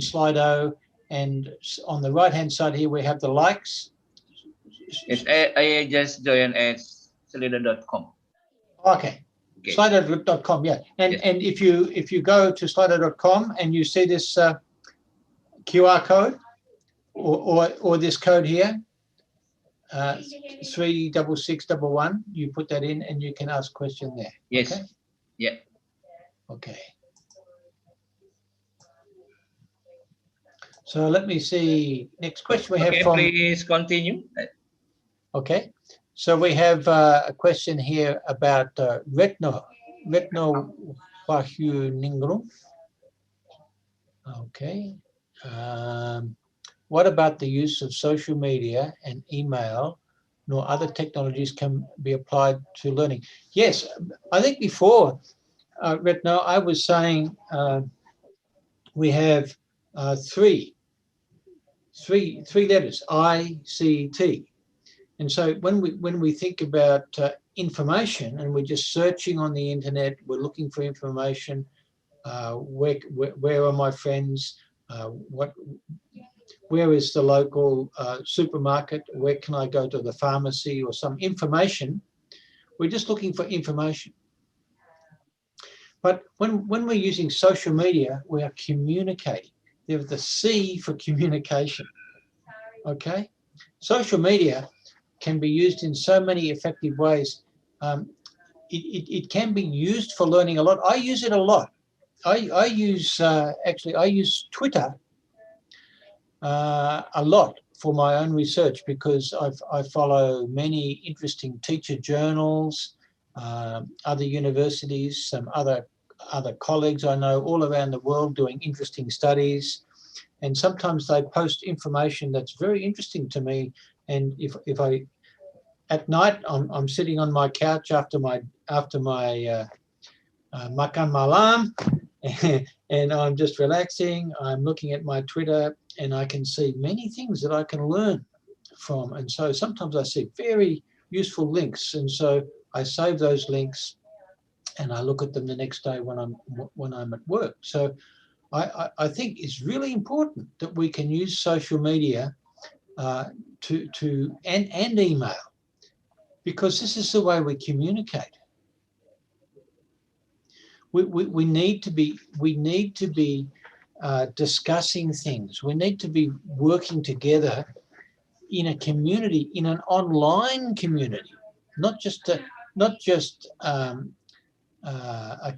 Slido. And on the right-hand side here, we have the likes. Yes, I just joined at slido.com. Okay. Slido.com, yeah. And if you go to slido.com and you see this QR code or this code here, 36611, you put that in and you can ask question there. Yes. Okay? Yeah. Okay. So let me see. Next question we have from. Please continue. Okay. So we have a question here about Retno Wahyuningrum. Okay. What about the use of social media and email nor other technologies can be applied to learning? Yes, I think before, Retno, I was saying we have three letters, ICT. And so when we think about information, and we're just searching on the internet, we're looking for information. Where are my friends? Where is the local supermarket? Where can I go to the pharmacy or some information? We're just looking for information. But when we're using social media, we are communicating. There's the C for communication. Okay, social media can be used in so many effective ways. It can be used for learning a lot. I use it a lot. I use Twitter a lot for my own research, because I follow many interesting teacher journals, other universities, some other colleagues I know all around the world doing interesting studies, and sometimes they post information that's very interesting to me. And if I at night I'm sitting on my couch after my makan malam, and I'm just relaxing, I'm looking at my Twitter, and I can see many things that I can learn from. And so sometimes I see very useful links, and so I save those links and I look at them the next day when I'm at work. So I think it's really important that we can use social media and email, because this is the way we communicate. We need to be discussing things. We need to be working together in a community, in an online community, not just a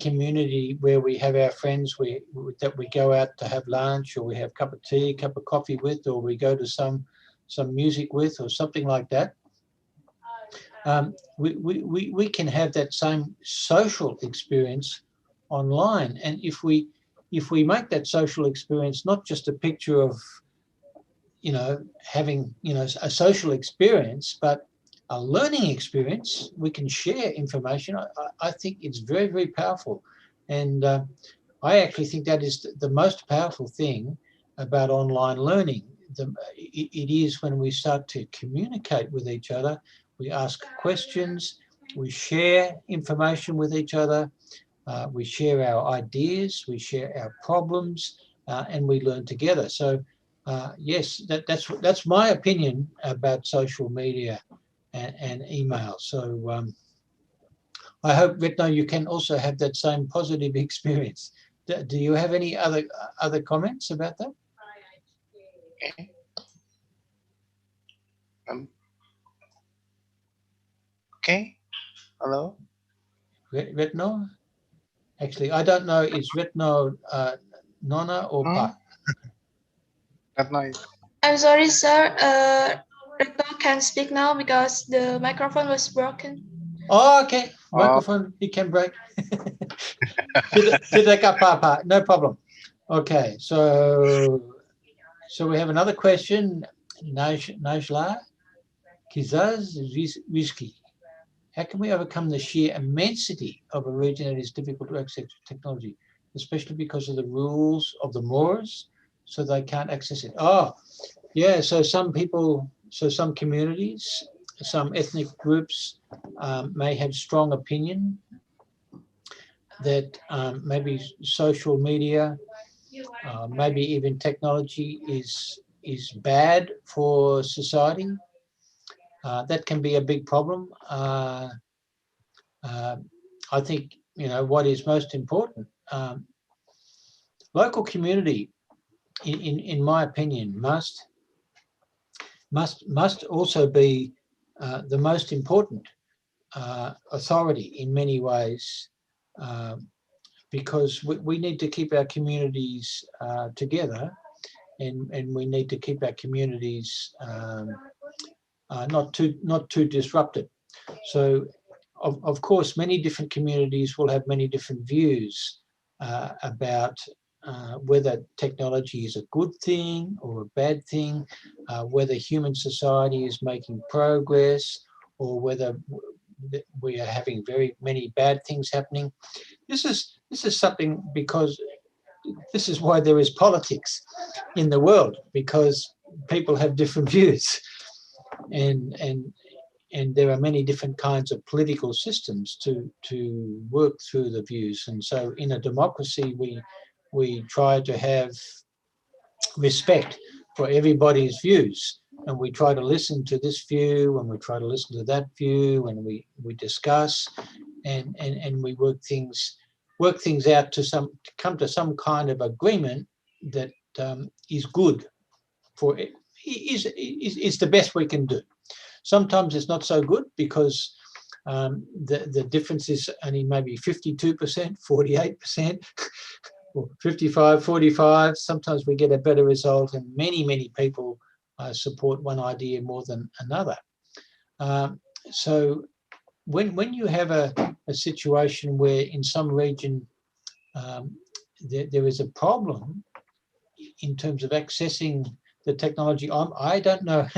community where we have our friends that we go out to have lunch, or we have a cup of tea, a cup of coffee with, or we go to some music with, or something like that. We can have that same social experience online, and if we make that social experience not just a picture of having a social experience, but a learning experience, we can share information. I think it's very, very powerful, and I actually think that is the most powerful thing about online learning. It is when we start to communicate with each other. We ask questions, we share information with each other, we share our ideas, we share our problems, and we learn together. So yes, that's my opinion about social media and email. So I hope, Retno, you can also have that same positive experience. Do you have any other comments about that? Okay. Okay. Hello. Retno? Actually, I don't know. Is Retno Nona or Pa? Not nice. I'm sorry, sir. Retno can speak now because the microphone was broken. Oh, okay. Microphone, he can break. Tidak apa-apa, no problem. Okay, so we have another question. Najla Kizaz Rizki. How can we overcome the sheer immensity of a region that is difficult to access technology, especially because of the rules of the Moors, so they can't access it? Oh, yeah, so some communities, some ethnic groups may have strong opinion that maybe social media, maybe even technology is bad for society. That can be a big problem. I think what is most important. Local community, in my opinion, must also be the most important authority in many ways, because we need to keep our communities together, and we need to keep our communities not too disrupted. So, of course, many different communities will have many different views about whether technology is a good thing or a bad thing, whether human society is making progress, or whether we are having very many bad things happening. This is something, because this is why there is politics in the world, because people have different views, and there are many different kinds of political systems to work through the views. And so in a democracy, we try to have respect for everybody's views, and we try to listen to this view, and we try to listen to that view, and we discuss, and we work things out to come to some kind of agreement that is good for it, is the best we can do. Sometimes it's not so good, because the difference is only maybe 52%, 48%, or 55, 45. Sometimes we get a better result, and many people support one idea more than another. So when you have a situation where in some region there is a problem in terms of accessing the technology, I don't know.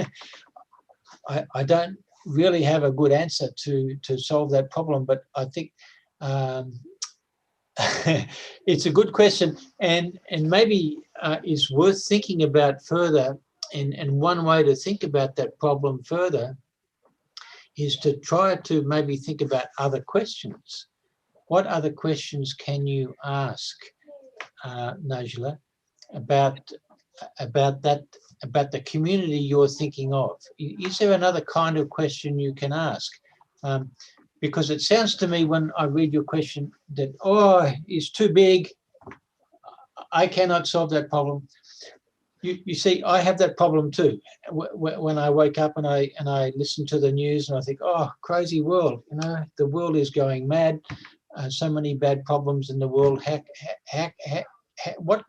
I don't really have a good answer to solve that problem, but I think it's a good question, and maybe is worth thinking about further. And one way to think about that problem further is to try to maybe think about other questions. What other questions can you ask, Najla, about about the community you're thinking of? Is there another kind of question you can ask? Because it sounds to me when I read your question that, oh, it's too big, I cannot solve that problem. You see, I have that problem too. When I wake up and I listen to the news and I think, oh, crazy world, you know, the world is going mad. So many bad problems in the world. What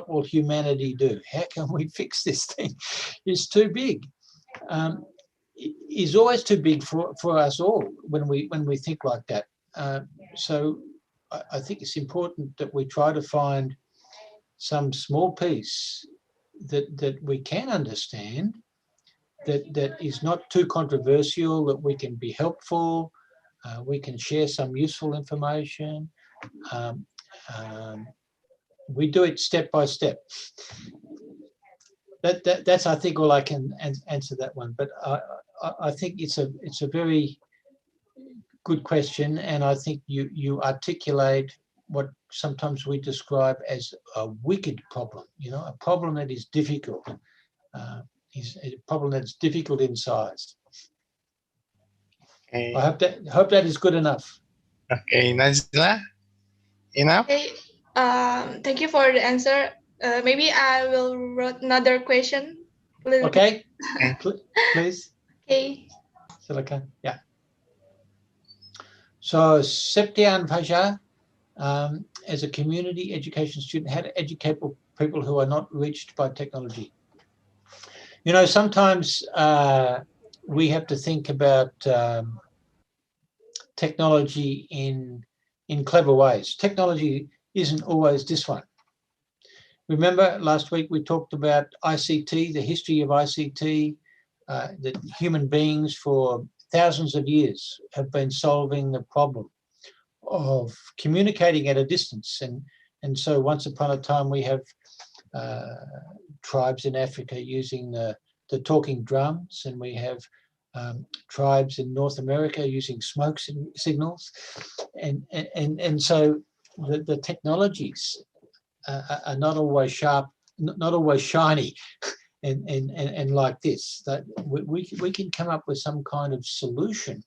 will humanity do? How can we fix this thing? It's too big. It's always too big for us all when we think like that. So I think it's important that we try to find some small piece that we can understand, that is not too controversial, that we can be helpful, we can share some useful information. We do it step by step. That's I think all I can answer that one. But I think it's a very good question, and I think you articulate what sometimes we describe as a wicked problem. You know, a problem that is difficult. Is a problem that's difficult in size. Okay. I hope that is good enough. Okay, Nazila, enough? Okay. Thank you for the answer. Maybe I will write another question. Okay. Please. Okay. Silakan. Yeah. So Septian Fajar, as a community education student, how to educate people who are not reached by technology. You know, sometimes we have to think about technology in clever ways. Technology isn't always this one. Remember last week we talked about ICT, the history of ICT, that human beings for thousands of years have been solving the problem of communicating at a distance. And so once upon a time we have tribes in Africa using the talking drums, and we have tribes in North America using smoke signals, and so the technologies are not always sharp, not always shiny, and like this. That we can come up with some kind of solution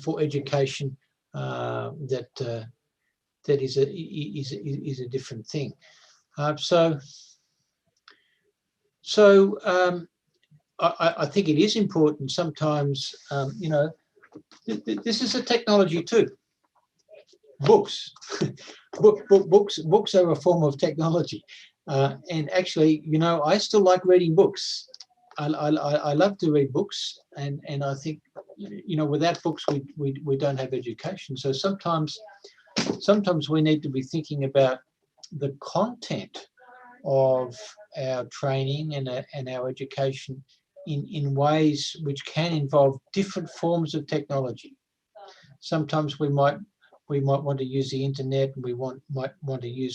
for education that is a different thing. I think it is important sometimes, you know, this is a technology too. Books. Books are a form of technology. And actually, you know, I still like reading books. I love to read books, and I think, you know, without books we don't have education. So sometimes we need to be thinking about the content of our training and our education in ways which can involve different forms of technology. Sometimes we might want to use the internet, and we might want to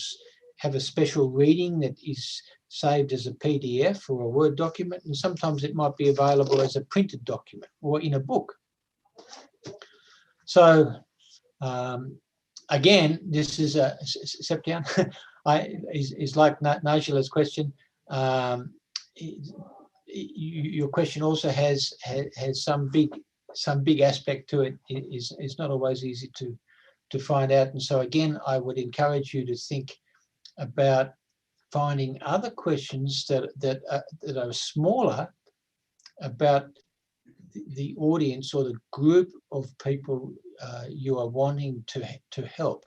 have a special reading that is saved as a PDF or a Word document, and sometimes it might be available as a printed document or in a book. So again, this is a Septian. Is like Najila's question. Your question also has some big aspect to it. It's not always easy to find out, and so again, I would encourage you to think about finding other questions that are smaller about the audience or the group of people you are wanting to help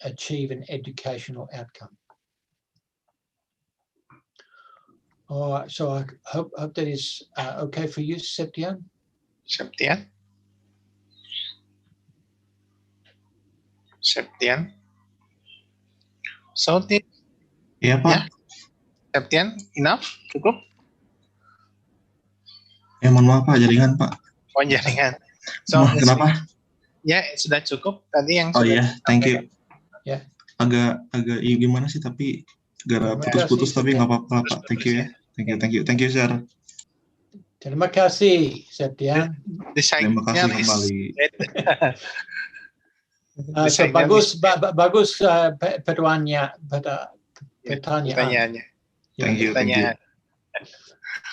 achieve an educational outcome. All right, so I hope that is okay for you, Septian. Septian? Septian? Sauti? Iya, Pak. Ya. Septian, enough? Cukup? Mohon maaf, Pak, jaringan, Pak. Oh, jaringan. So, kenapa? Ya, sudah cukup tadi yang Oh sudah iya, thank you. Ya. Agak gimana sih, tapi gara putus-putus, tapi nggak apa-apa, Pak. Thank you ya. Thank you, sir. Terima kasih, Septian. Terima kasih kembali. So bagus pertanyaannya. Thank you. Thank you.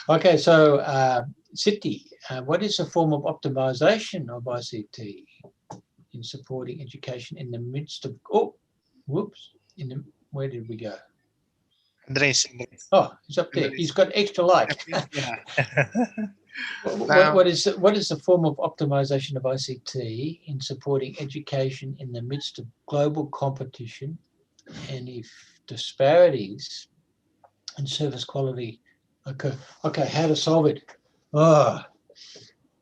Okay, so Siti, what is a form of optimization of ICT in supporting education in the midst of, where did we go? Andres. Oh, he's up there. He's got extra light. Yeah. What is the form of optimization of ICT in supporting education in the midst of global competition, and if disparities in service quality occur? Okay, how to solve it? Oh,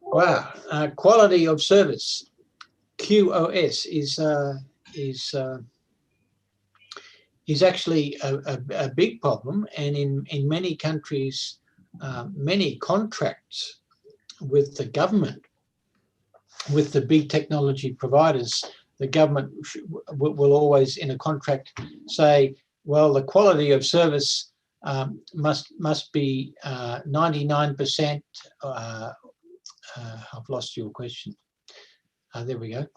wow. Quality of service, QoS, is actually a big problem, and in many countries, many contracts with the government, with the big technology providers, the government will always in a contract say, well, the quality of service must be 99%. I've lost your question. There we go.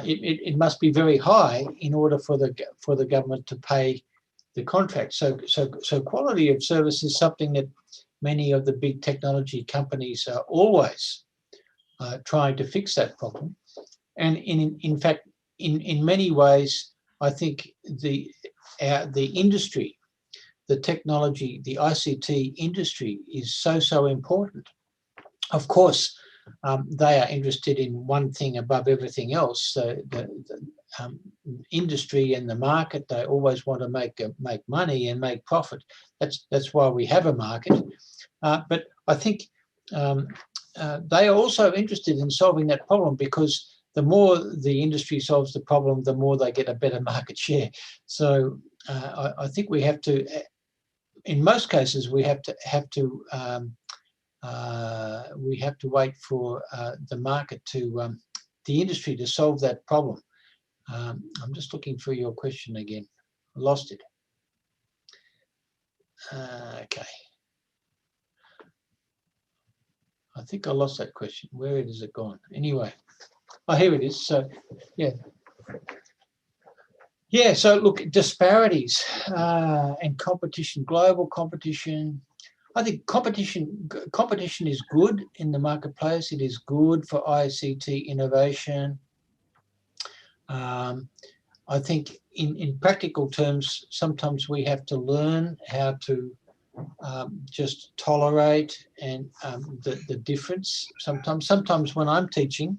It must be very high in order for the government to pay the contract. So quality of service is something that many of the big technology companies are always trying to fix that problem. And in fact, in many ways, I think the industry, the technology, the ICT industry is so important. Of course, they are interested in one thing above everything else. So the industry and the market, they always want to make money and make profit. That's why we have a market. But I think they are also interested in solving that problem, because the more the industry solves the problem, the more they get a better market share. So I think we have to, in most cases, we have to wait for the market to, the industry to solve that problem. I'm just looking for your question again. I lost it. Okay. I think I lost that question. Where is it gone? Anyway, oh, here it is. So, yeah. Yeah, so look, disparities and competition, global competition. I think competition is good in the marketplace. It is good for ICT innovation. I think in practical terms, sometimes we have to learn how to just tolerate and the difference. Sometimes when I'm teaching,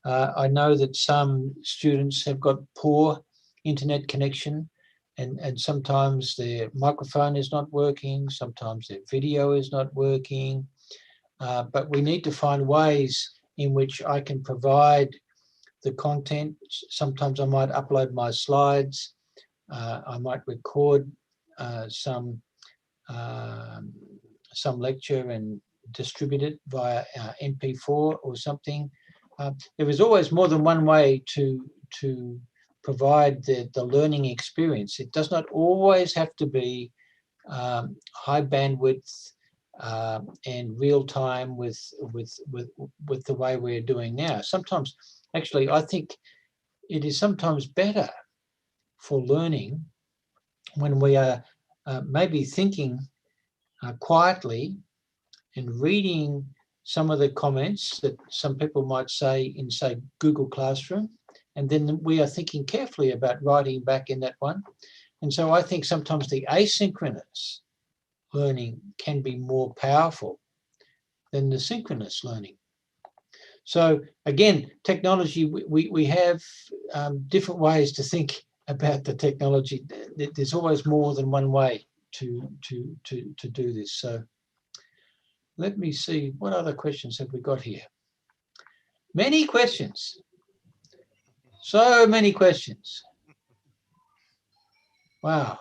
I know that some students have got poor internet connection, and sometimes their microphone is not working, sometimes their video is not working, but we need to find ways in which I can provide the content. Sometimes I might upload my slides, I might record some lecture and distribute it via MP4 or something. There is always more than one way to provide the learning experience. It does not always have to be high bandwidth and real time with the way we're doing now. Sometimes, actually, I think it is sometimes better for learning when we are maybe thinking quietly and reading some of the comments that some people might say in, say, Google Classroom, and then we are thinking carefully about writing back in that one. And so I think sometimes the asynchronous learning can be more powerful than the synchronous learning. So again, technology, we have different ways to think about the technology. There's always more than one way to do this. So let me see, what other questions have we got here? Many questions. So many questions. Wow.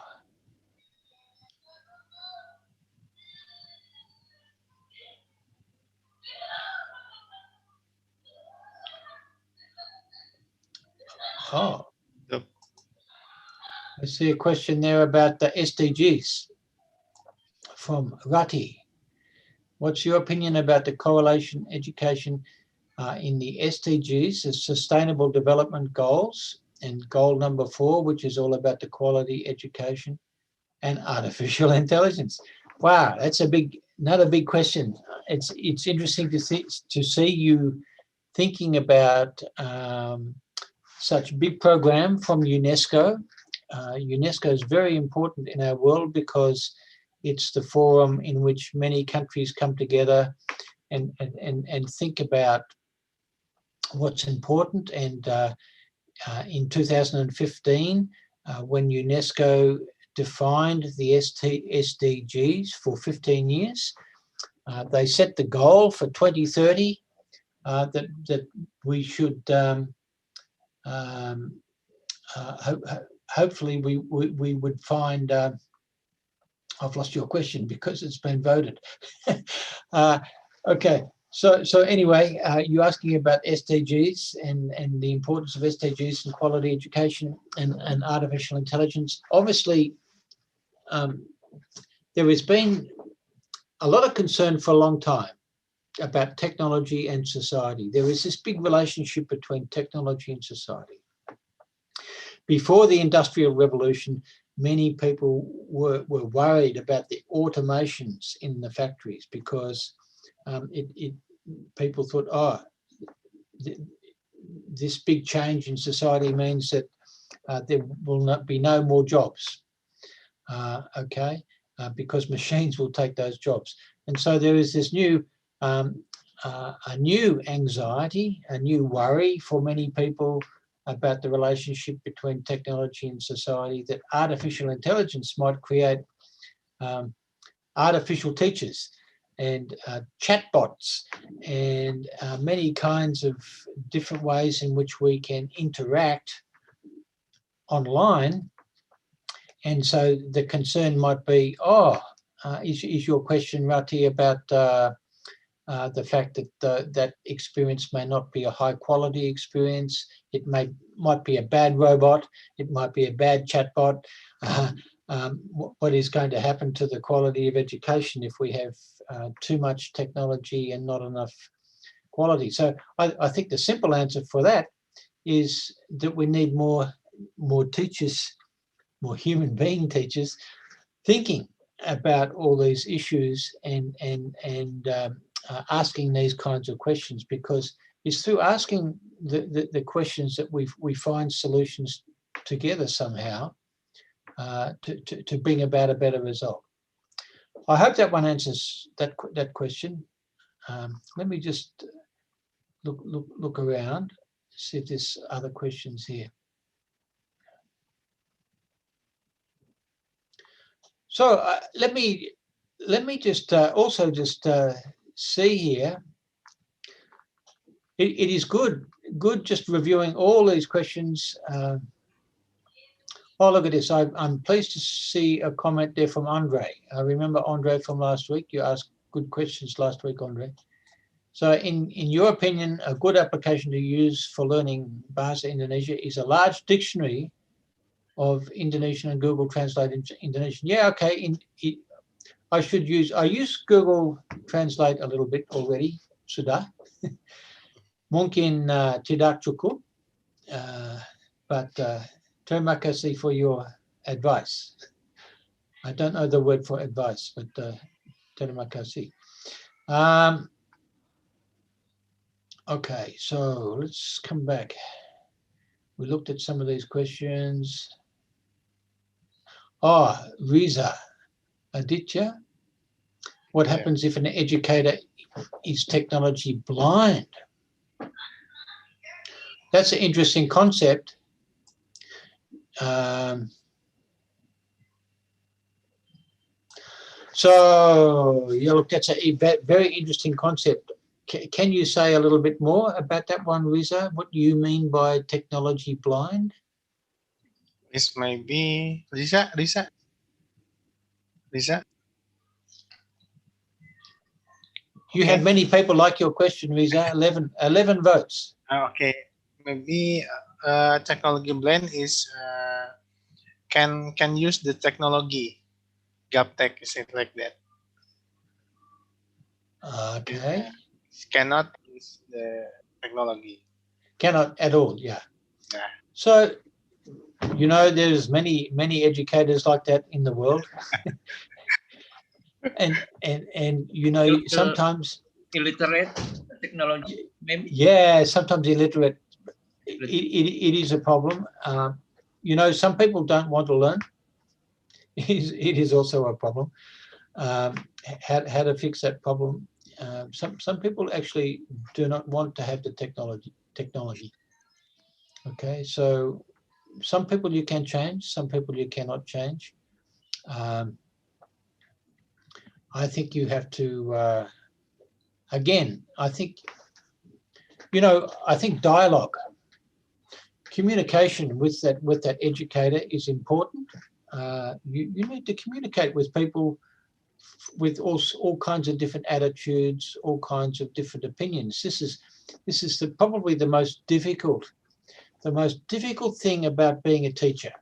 Oh. Yep. I see a question there about the SDGs from Rati. What's your opinion about the correlation education in the SDGs, the Sustainable Development Goals, and goal number 4, which is all about the quality education? and artificial intelligence? Wow, that's another big question. It's interesting to see you thinking about such a big program from UNESCO. UNESCO is very important in our world because it's the forum in which many countries come together and think about what's important. And in 2015, when UNESCO defined the SDGs for 15 years, they set the goal for 2030 that we should hopefully we would find. I've lost your question because it's been voted. Okay, so anyway, you're asking about SDGs and the importance of SDGs and quality education and artificial intelligence. Obviously, there has been a lot of concern for a long time about technology and society. There is this big relationship between technology and society. Before the Industrial Revolution, many people were worried about the automations in the factories because people thought, oh, this big change in society means that there will not be no more jobs, because machines will take those jobs. And so there is this new a new anxiety, a new worry for many people about the relationship between technology and society, that artificial intelligence might create artificial teachers and chatbots and many kinds of different ways in which we can interact online. And so the concern might be, is your question, Rati, about the fact that that experience may not be a high quality experience? It might be a bad robot. It might be a bad chatbot. What is going to happen to the quality of education if we have too much technology and not enough quality? So I think the simple answer for that is that we need more teachers, more human being teachers, thinking about all these issues and asking these kinds of questions, because it's through asking the questions that we find solutions together somehow to bring about a better result. I hope that one answers that question. Let me just look around, see if there's other questions here. So let me just also just see here. It is good just reviewing all these questions. Oh, look at this. I'm pleased to see a comment there from Andre. I remember Andre from last week. You asked good questions last week, Andre. So in your opinion, a good application to use for learning Bahasa Indonesia is a large dictionary of Indonesian and Google Translate Indonesian. Yeah, okay. I use Google Translate a little bit already, sudah. Mungkin tidak cukup, but terima kasih for your advice. I don't know the word for advice, but terima kasih. Okay, so let's come back. We looked at some of these questions. Riza, Aditya, what happens if an educator is technology blind? That's an interesting concept. So, yeah, look, that's a very interesting concept. Can you say a little bit more about that one, Riza? What do you mean by technology blind? This might be Riza. You have many people like your question, Riza. 11 votes. Okay, maybe technology blend is can use the technology. Gaptech, is it like that? Okay. Cannot use the technology. Cannot at all, yeah. Yeah. So You know, there's many educators like that in the world. and you know, sometimes illiterate technology, maybe. Yeah, sometimes illiterate. It is a problem. You know, some people don't want to learn. It is also a problem. How to fix that problem? Some people actually do not want to have the technology. Okay, so some people you can change, some people you cannot change. I think you have to, again, I think, you know, I think dialogue, communication with that educator is important. You need to communicate with people with all kinds of different attitudes, all kinds of different opinions. This is probably the most difficult thing about being a teacher,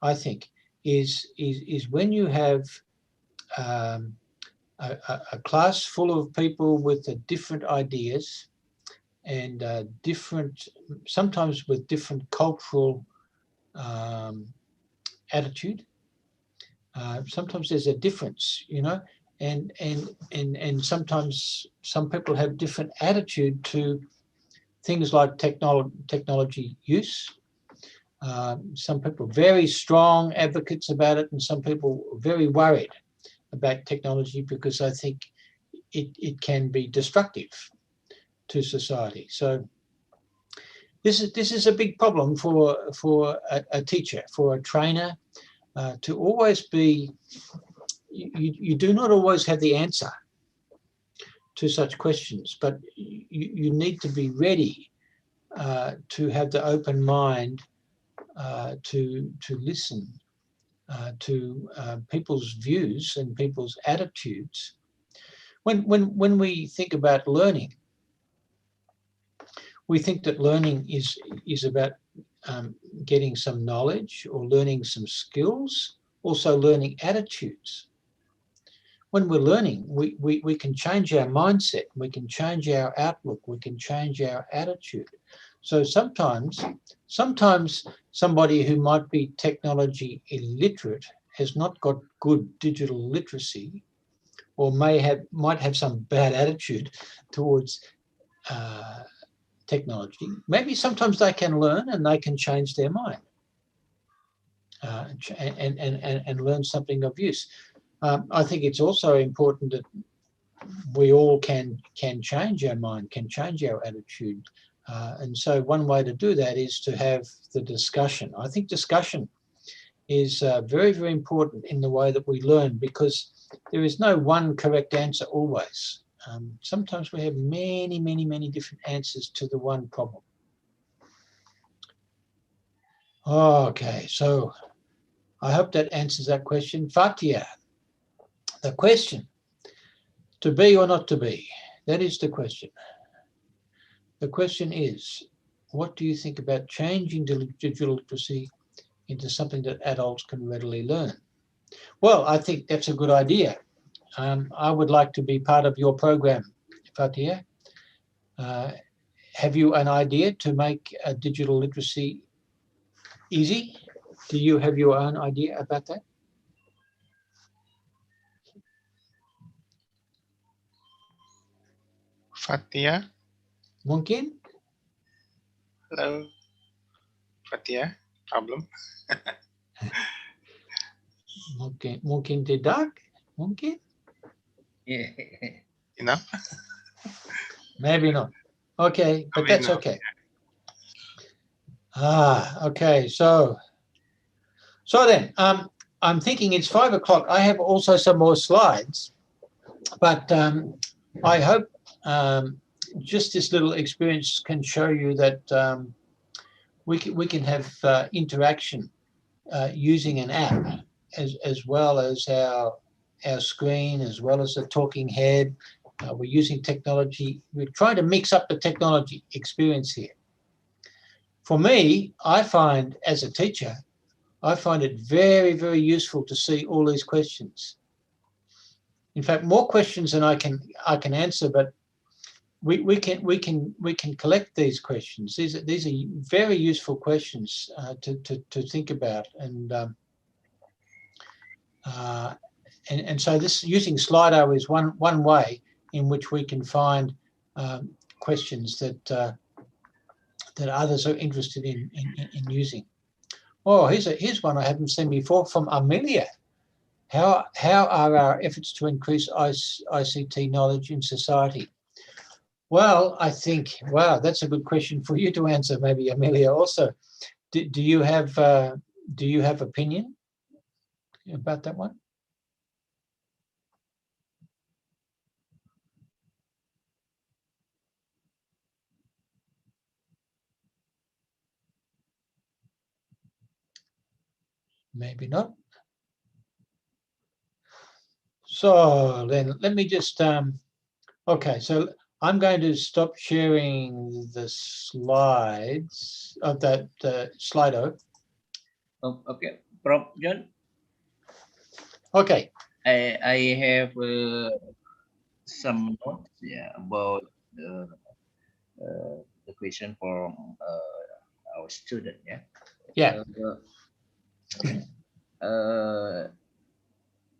I think, is when you have a class full of people with different ideas and sometimes with different cultural attitude. Sometimes there's a difference, you know, and sometimes some people have different attitude to things like technology use. Some people are very strong advocates about it, and some people are very worried about technology because I think it can be destructive to society. So this is a big problem for a teacher, for a trainer, to always be. You do not always have the answer to such questions, but you need to be ready to have the open mind to listen to people's views and people's attitudes. When we think about learning, we think that learning is about getting some knowledge or learning some skills, also learning attitudes. When we're learning, we can change our mindset, we can change our outlook, we can change our attitude. So sometimes somebody who might be technology illiterate has not got good digital literacy, or might have some bad attitude towards technology. Maybe sometimes they can learn and they can change their mind and learn something of use. I think it's also important that we all can change our mind, can change our attitude. And so one way to do that is to have the discussion. I think discussion is very, very important in the way that we learn, because there is no one correct answer always. Sometimes we have many, many, many different answers to the one problem. Okay, so I hope that answers that question. Fatia, the question, to be or not to be, that is the question. The question is, what do you think about changing digital literacy into something that adults can readily learn? Well, I think that's a good idea. I would like to be part of your program, Fatia. Have you an idea to make digital literacy easy? Do you have your own idea about that? Fatia? Mungkin? Hello? Fatia? Problem? Mungkin tidak? Mungkin? Yeah. Enough? Maybe not. Okay, but Maybe that's not. okay. Okay, so then, I'm thinking it's 5 o'clock. I have also some more slides, but I hope just this little experience can show you that we can have interaction using an app as well as our screen, as well as the talking head. We're using technology. We're trying to mix up the technology experience here. For me, I find, as a teacher, I find it very, very useful to see all these questions. In fact, more questions than I can answer, but we can collect these questions. These are very useful questions to think about, and so this using Slido is one way in which we can find questions that others are interested in using. Oh, here's one I haven't seen before from Amelia. How are our efforts to increase ICT knowledge in society? Well, I think, wow, that's a good question for you to answer, maybe Amelia also. Do you have opinion about that one? Maybe not. So then let me just, okay, so I'm going to stop sharing the slides of that Slido. Oh, okay, Prof. John. Okay. I have some notes, about the question from our student, Yeah.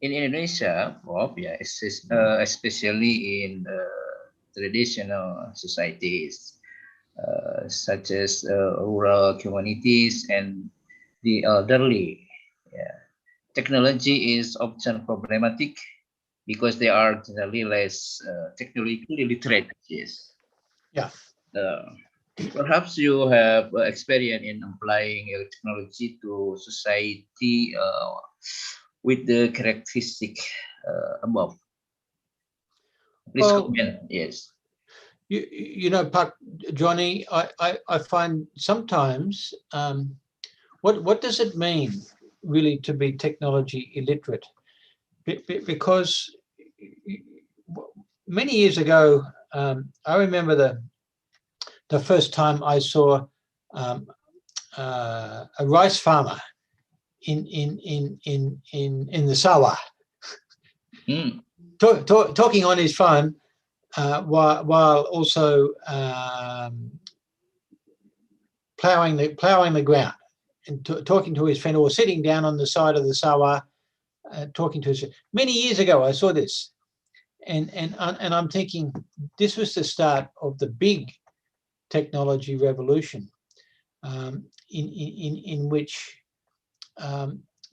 In Indonesia, Prof, especially in traditional societies, such as rural communities and the elderly, technology is often problematic because they are generally less technologically literate. Yes. Yeah. Perhaps you have experience in applying technology to society with the characteristic above. Please comment. Yes. You know, Johnny, I find sometimes, what does it mean really to be technology illiterate? Because many years ago, I remember the first time I saw a rice farmer in the sawah, talking on his phone while also ploughing the ground and talking to his friend, or sitting down on the side of the sawah talking to his friend. Many years ago, I saw this, and I'm thinking this was the start of the big technology revolution, in which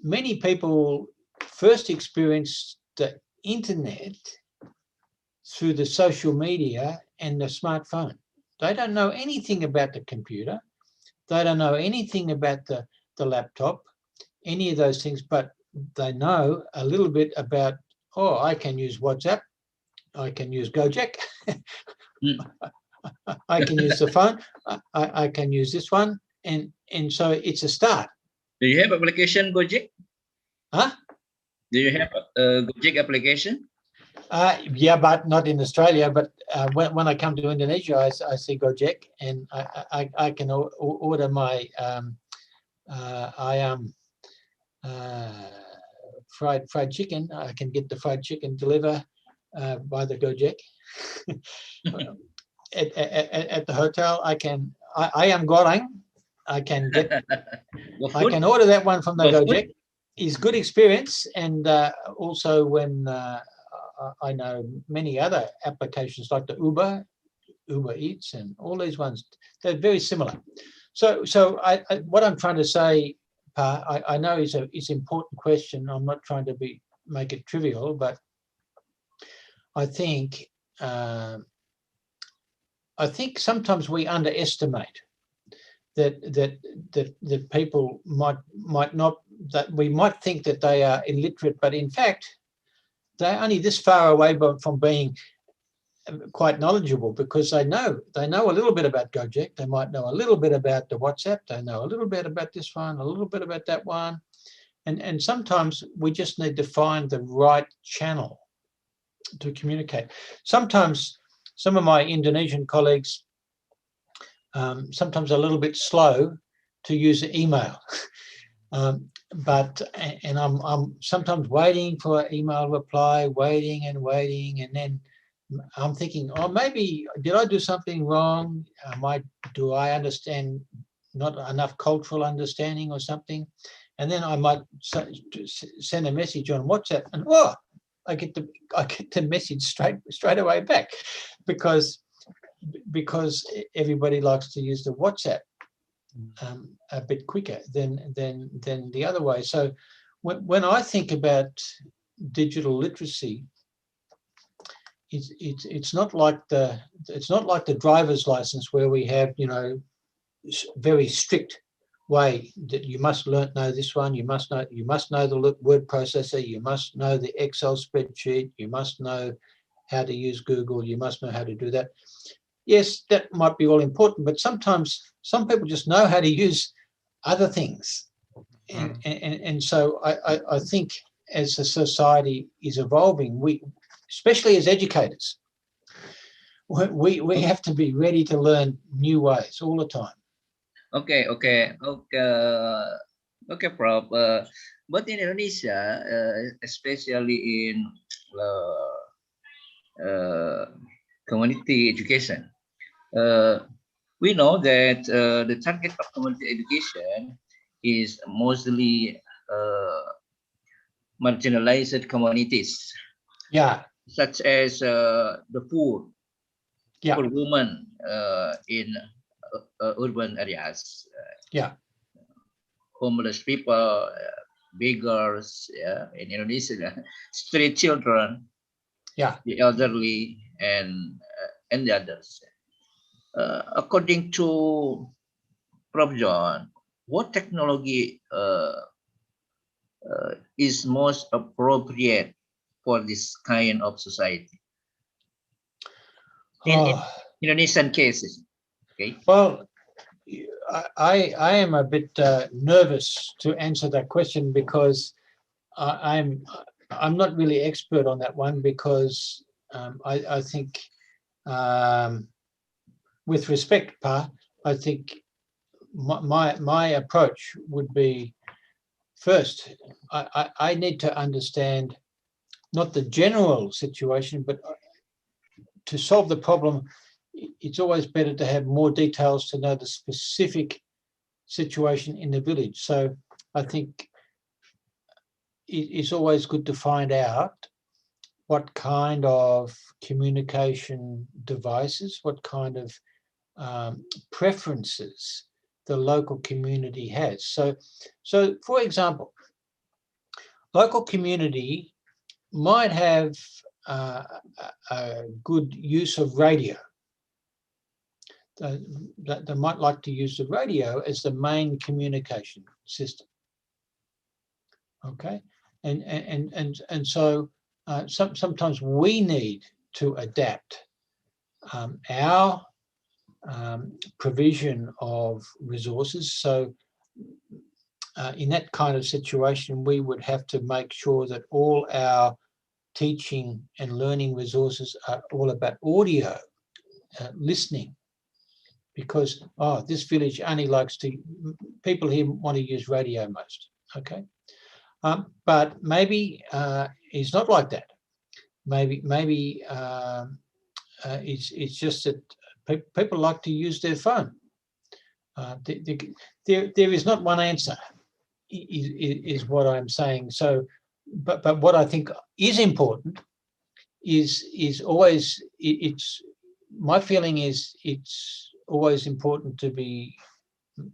many people first experienced the internet through the social media and the smartphone. They don't know anything about the computer. They don't know anything about the laptop, any of those things, but they know a little bit about, oh, I can use WhatsApp, I can use Gojek, I can use the phone, I can use this one, and so it's a start. Do you have application Gojek? Huh? Do you have a Gojek application? Yeah, but not in Australia. But when I come to Indonesia, I see Gojek, and I can order my fried chicken. I can get the fried chicken delivered by the Gojek. At the hotel, I am goreng. I can order that one from the Gojek. It's good experience, and also when I know many other applications like the Uber Eats, and all these ones, they're very similar. So what I'm trying to say, I know it's an important question. I'm not trying to make it trivial, but I think sometimes we underestimate that people might not, that we might think that they are illiterate, but in fact they're only this far away from being quite knowledgeable, because they know a little bit about Gojek, they might know a little bit about the WhatsApp, they know a little bit about this one, a little bit about that one, and sometimes we just need to find the right channel to communicate. Sometimes some of my Indonesian colleagues sometimes a little bit slow to use email. But I'm sometimes waiting for an email reply, waiting, and then I'm thinking, oh, maybe did I do something wrong? Do I understand not enough cultural understanding or something? And then I might send a message on WhatsApp, and I get the message straight away back, because everybody likes to use the WhatsApp a bit quicker than the other way. So when I think about digital literacy, it's not like the driver's license where we have, you know, very strict way that you must know this one, you must know the word processor, you must know the Excel spreadsheet, you must know how to use Google, you must know how to do that. Yes, that might be all important, but sometimes some people just know how to use other things. And so I think as the society is evolving, we, especially as educators, we have to be ready to learn new ways all the time. Okay, Prof. But in Indonesia, especially in community education, we know that the target of community education is mostly marginalized communities. Yeah. Such as the poor, yeah, poor women in urban areas. Yeah. Homeless people, beggars, in Indonesia, street children, Yeah. the elderly, and the others. According to Prof. John, what technology is most appropriate for this kind of society? In Indonesian cases, okay. Well, I am a bit nervous to answer that question, because I'm not really expert on that one, because I think, with respect, Pa, I think my approach would be, first, I need to understand not the general situation, but to solve the problem, it's always better to have more details to know the specific situation in the village. So I think it's always good to find out what kind of communication devices, what kind of preferences the local community has. So for example, local community might have a good use of radio. They might like to use the radio as the main communication system. Okay, and so sometimes we need to adapt our provision of resources. So in that kind of situation, we would have to make sure that all our teaching and learning resources are all about audio, listening, because this village only likes to, people here want to use radio most. Okay, but maybe it's not like that. Maybe it's just that people like to use their phone. There is not one answer, is what I'm saying. So, but what I think is important is always, it's my feeling is it's always important to be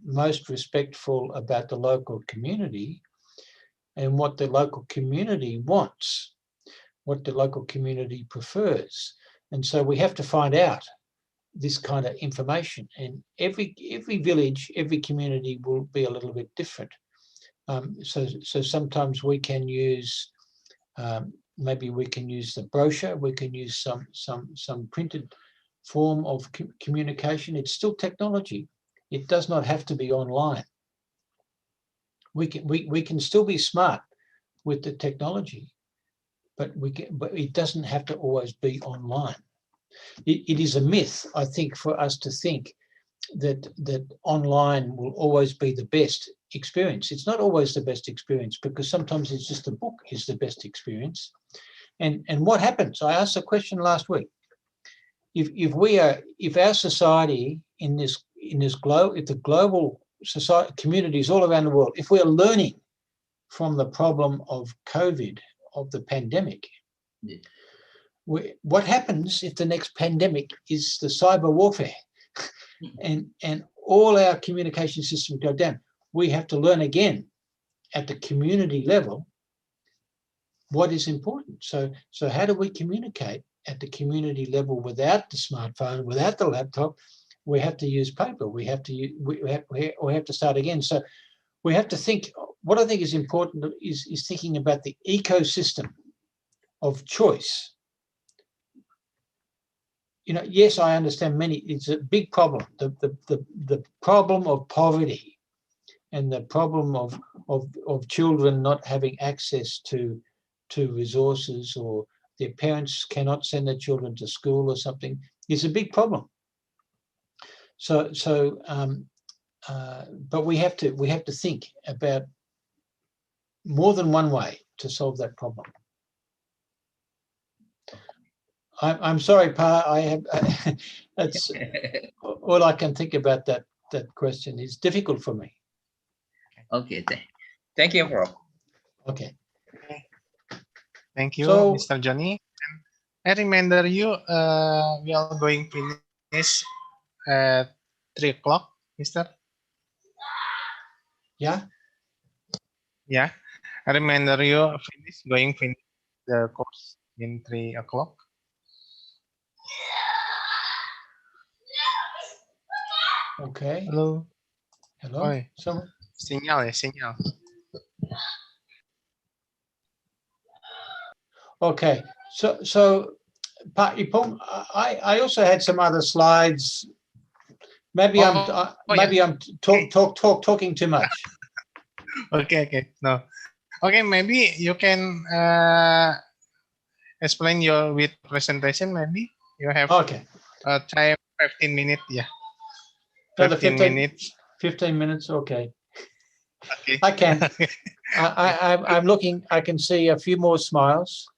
most respectful about the local community and what the local community wants, what the local community prefers. And so we have to find out this kind of information. And every village, every community will be a little bit different. So sometimes we can use, maybe we can use the brochure, we can use some printed form of communication. It's still technology. It does not have to be online. We can still be smart with the technology, but it doesn't have to always be online. It is a myth, I think, for us to think that online will always be the best experience. It's not always the best experience, because sometimes it's just the book is the best experience. And what happens? I asked a question last week. if our society if the global society communities all around the world, if we're learning from the problem of COVID, of the pandemic, Yeah. What happens if the next pandemic is the cyber warfare and all our communication systems go down? We have to learn again at the community level what is important. So how do we communicate at the community level without the smartphone, without the laptop? We have to use paper. We have to start again. So we have to think. What I think is important is thinking about the ecosystem of choice. You know, yes, I understand it's a big problem. The problem of poverty and the problem of children not having access to resources, or their parents cannot send their children to school or something, is a big problem. But we have to think about more than one way to solve that problem. I'm sorry, Pa. That's all I can think about that question. It's difficult for me. Okay, thank you, Prof. Okay. Thank you, So, Mr. Johnny. I reminder you, we are going to finish at 3 o'clock, Mister. Yeah. Yeah. I reminder you, finish the course in 3 o'clock. Okay. Hello. Hello. Oi. Sinyal. Okay. So Pak Ipong, I also had some other slides. Maybe I'm talking too much. Okay. No. Okay, maybe you can explain your with presentation. Maybe you have time 15 minutes. Yeah. 15 minutes. 15 minutes. Okay. Okay. I can. I'm looking. I can see a few more smiles.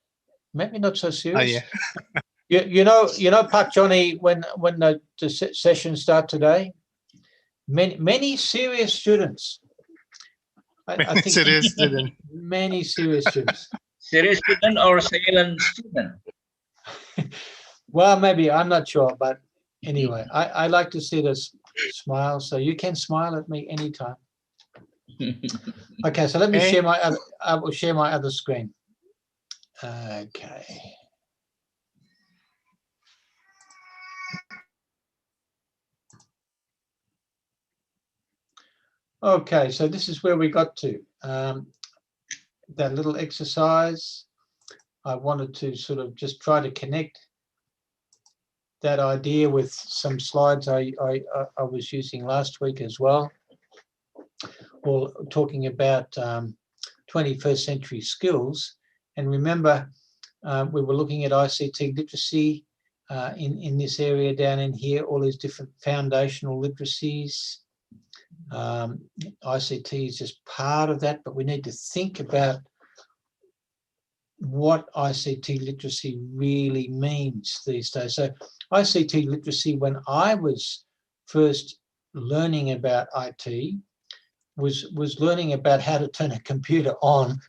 Maybe not so serious. Oh, yeah. you know, Pak Johnny, when the session start today, many serious students. I think serious student. Many serious students. Serious student or silent student? Well, maybe, I'm not sure, but anyway, I like to see this smile, so you can smile at me anytime. Okay, so let me share I will share my other screen. Okay. Okay, so this is where we got to. That little exercise, I wanted to sort of just try to connect that idea with some slides I was using last week as well, or talking about 21st century skills. And remember, we were looking at ICT literacy in this area down in here, all these different foundational literacies. ICT is just part of that, but we need to think about what ICT literacy really means these days. So ICT literacy, when I was first learning about IT, was learning about how to turn a computer on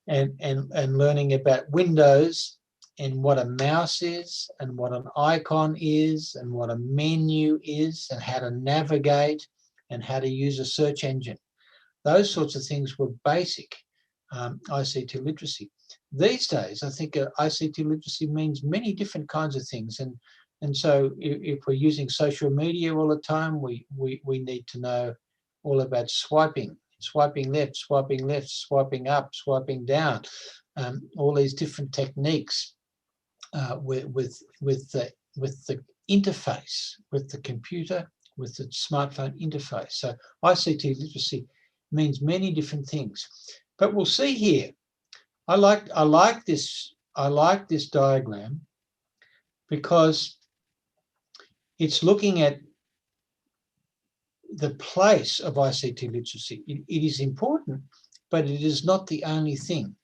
and learning about Windows and what a mouse is and what an icon is and what a menu is and how to navigate and how to use a search engine. Those sorts of things were basic ICT literacy. These days, I think ICT literacy means many different kinds of things. And so if we're using social media all the time, we need to know all about swiping left, swiping up, swiping down, all these different techniques with the interface, with the computer, with the smartphone interface. So ICT literacy means many different things. But we'll see here. I like this diagram because it's looking at the place of ICT literacy. It is important, but it is not the only thing.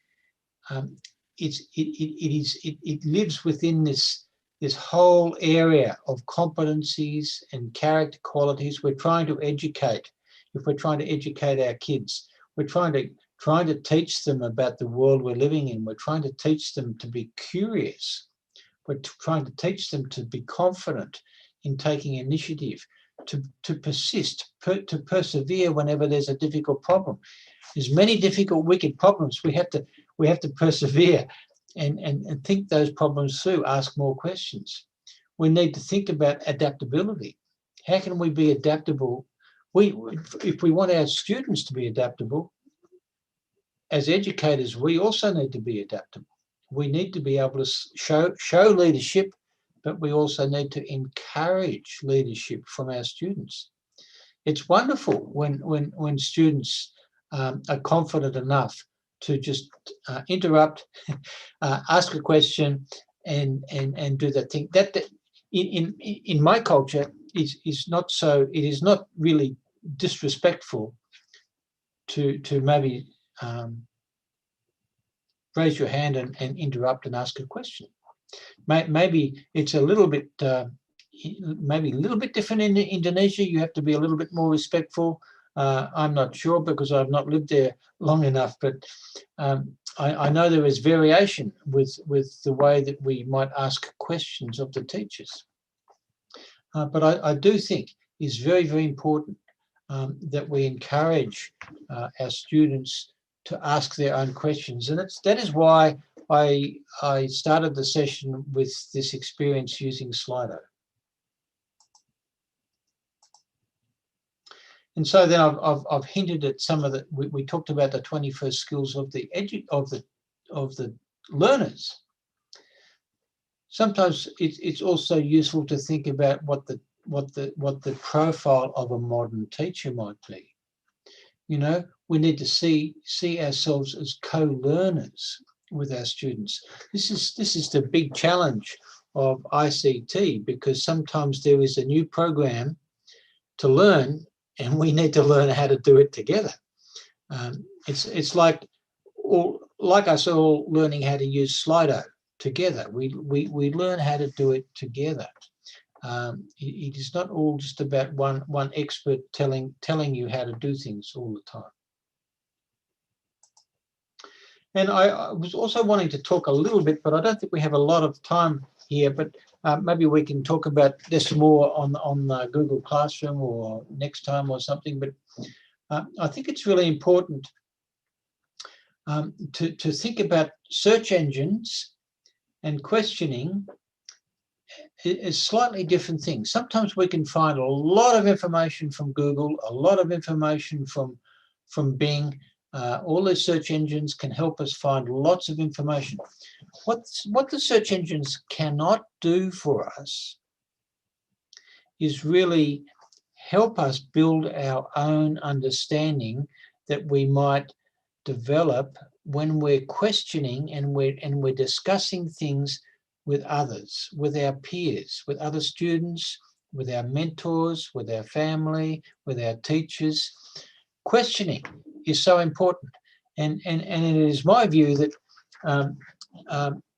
It lives within this this whole area of competencies and character qualities. We're trying to educate. If we're trying to educate our kids, we're trying to teach them about the world we're living in. We're trying to teach them to be curious. We're trying to teach them to be confident in taking initiative, to persist, to persevere whenever there's a difficult problem. There's many difficult, wicked problems. We have to persevere and think those problems through, ask more questions. We need to think about adaptability. How can we be adaptable? If we want our students to be adaptable, as educators, we also need to be adaptable. We need to be able to show leadership, but we also need to encourage leadership from our students. It's wonderful when students are confident enough to just interrupt, ask a question, and do that thing. That in my culture is not so. It is not really disrespectful to maybe raise your hand and interrupt and ask a question. Maybe it's a little bit different in Indonesia. You have to be a little bit more respectful. I'm not sure because I've not lived there long enough, but I know there is variation with the way that we might ask questions of the teachers. But I do think it's very, very important that we encourage our students to ask their own questions. And that is why I started the session with this experience using Slido. And so then I've hinted at some of the, we talked about the 21st skills of the learners. Sometimes it's also useful to think about what the profile of a modern teacher might be. You know, we need to see ourselves as co-learners with our students. This is the big challenge of ICT, because sometimes there is a new program to learn and we need to learn how to do it together. It's like us all learning how to use Slido together. We learn how to do it together. It is not all just about one expert telling you how to do things all the time. And I was also wanting to talk a little bit, but I don't think we have a lot of time here, but maybe we can talk about this more on Google Classroom or next time or something. But I think it's really important to think about search engines and questioning is slightly different things. Sometimes we can find a lot of information from Google, a lot of information from Bing. All those search engines can help us find lots of information. What the search engines cannot do for us is really help us build our own understanding that we might develop when we're questioning and we're discussing things with others, with our peers, with other students, with our mentors, with our family, with our teachers. Questioning is so important. And it is my view that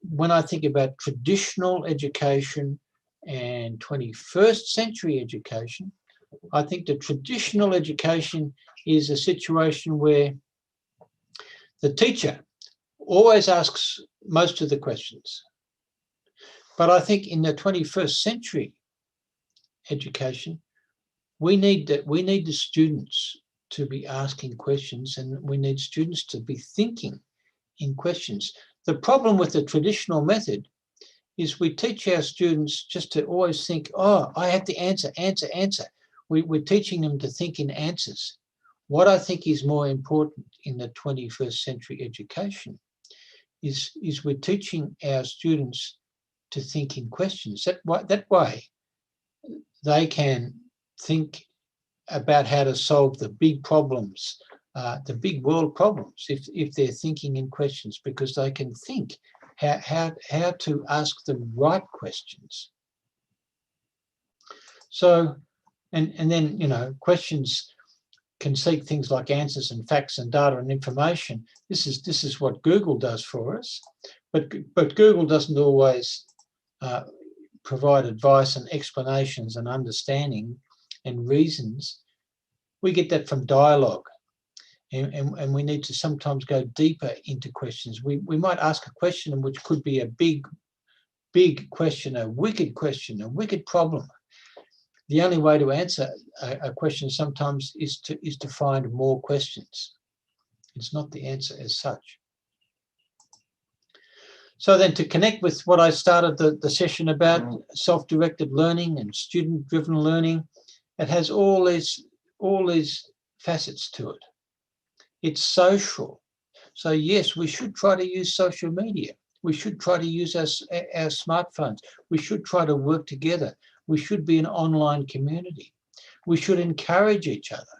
when I think about traditional education and 21st century education, I think the traditional education is a situation where the teacher always asks most of the questions. But I think in the 21st century education, we need the students to be asking questions, and we need students to be thinking in questions. The problem with the traditional method is we teach our students just to always think, oh, I have to answer. We're teaching them to think in answers. What I think is more important in the 21st century education is we're teaching our students to think in questions. That way they can think about how to solve the big problems, the big world problems, if they're thinking in questions, because they can think how to ask the right questions. So, and then, you know, questions can seek things like answers and facts and data and information. This is what Google does for us, but Google doesn't always provide advice and explanations and understanding and reasons, we get that from dialogue. And we need to sometimes go deeper into questions. We might ask a question which could be a big question, a wicked problem. The only way to answer a question sometimes is to find more questions. It's not the answer as such. So then, to connect with what I started the session about, self-directed learning and student-driven learning, it has all these facets to it. It's social. So yes, we should try to use social media. We should try to use our smartphones. We should try to work together. We should be an online community. We should encourage each other.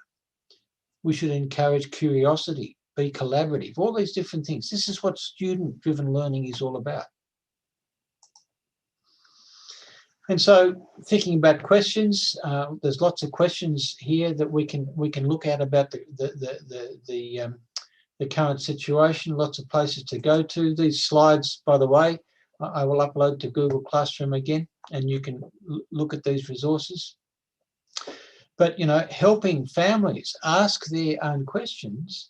We should encourage curiosity, be collaborative, all these different things. This is what student-driven learning is all about. And so, thinking about questions, there's lots of questions here that we can look at about the current situation. Lots of places to go to. These slides, by the way, I will upload to Google Classroom again, and you can look at these resources. But helping families ask their own questions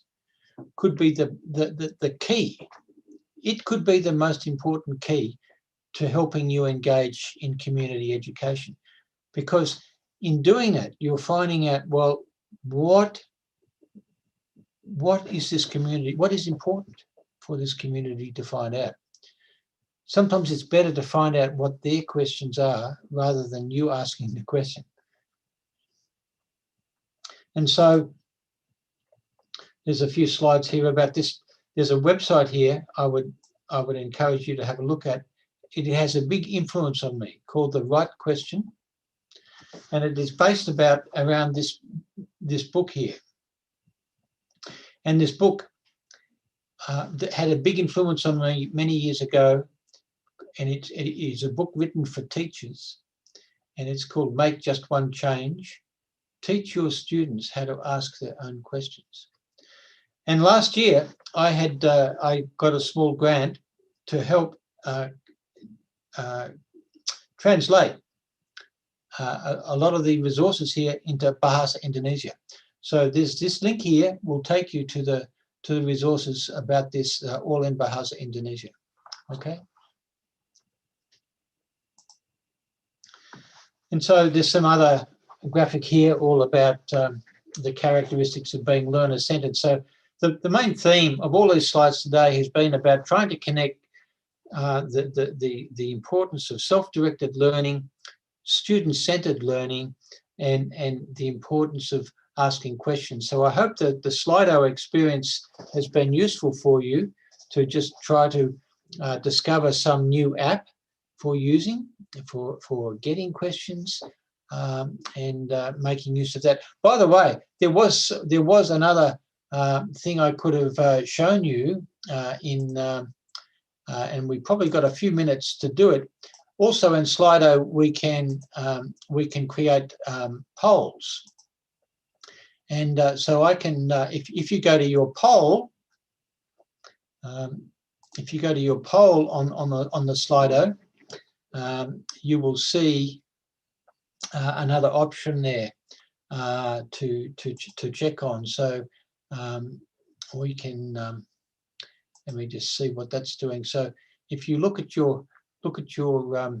could be the key. It could be the most important key to helping you engage in community education, because in doing it, you're finding out, well, what is this community? What is important for this community to find out? Sometimes it's better to find out what their questions are rather than you asking the question. And so there's a few slides here about this. There's a website here I would encourage you to have a look at. It has a big influence on me, called The Right Question, and it is based around this book here. And this book that had a big influence on me many years ago, and it is a book written for teachers, and it's called Make Just One Change. Teach your students how to ask their own questions. And last year, I got a small grant to help translate a lot of the resources here into Bahasa Indonesia. So there's this link here will take you to the resources about this all in Bahasa Indonesia. Okay. And so there's some other graphic here all about the characteristics of being learner-centered. So the main theme of all these slides today has been about trying to connect the importance of self-directed learning, student-centered learning, and the importance of asking questions. So I hope that the Slido experience has been useful for you to just try to discover some new app for using, for getting questions, and making use of that. By the way, there was another thing I could have shown you and we probably got a few minutes to do it. Also in Slido, we can create polls, and so I can if you go to your poll, on the Slido, you will see another option there to check on. So we can let me just see what that's doing. So if you look at your let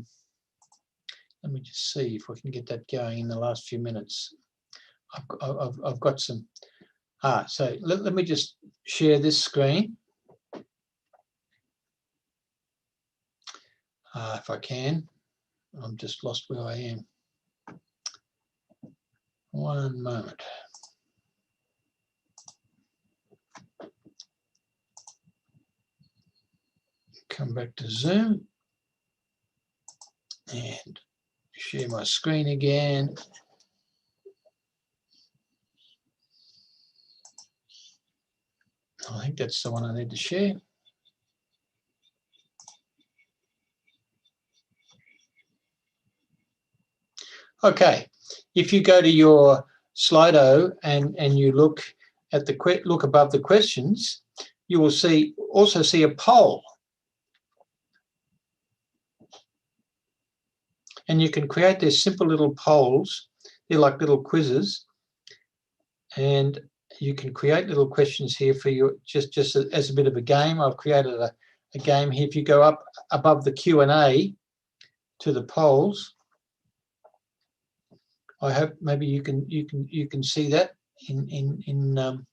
me just see if I can get that going in the last few minutes. I've got some. So let me just share this screen. If I can. I'm just lost where I am. One moment. Come back to Zoom and share my screen again. I think that's the one I need to share. Okay, if you go to your Slido and you look at look above the questions, you will also see a poll. And you can create these simple little polls. They're like little quizzes. And you can create little questions here for you, just as a bit of a game. I've created a game here. If you go up above the Q&A to the polls, I hope maybe you can see that in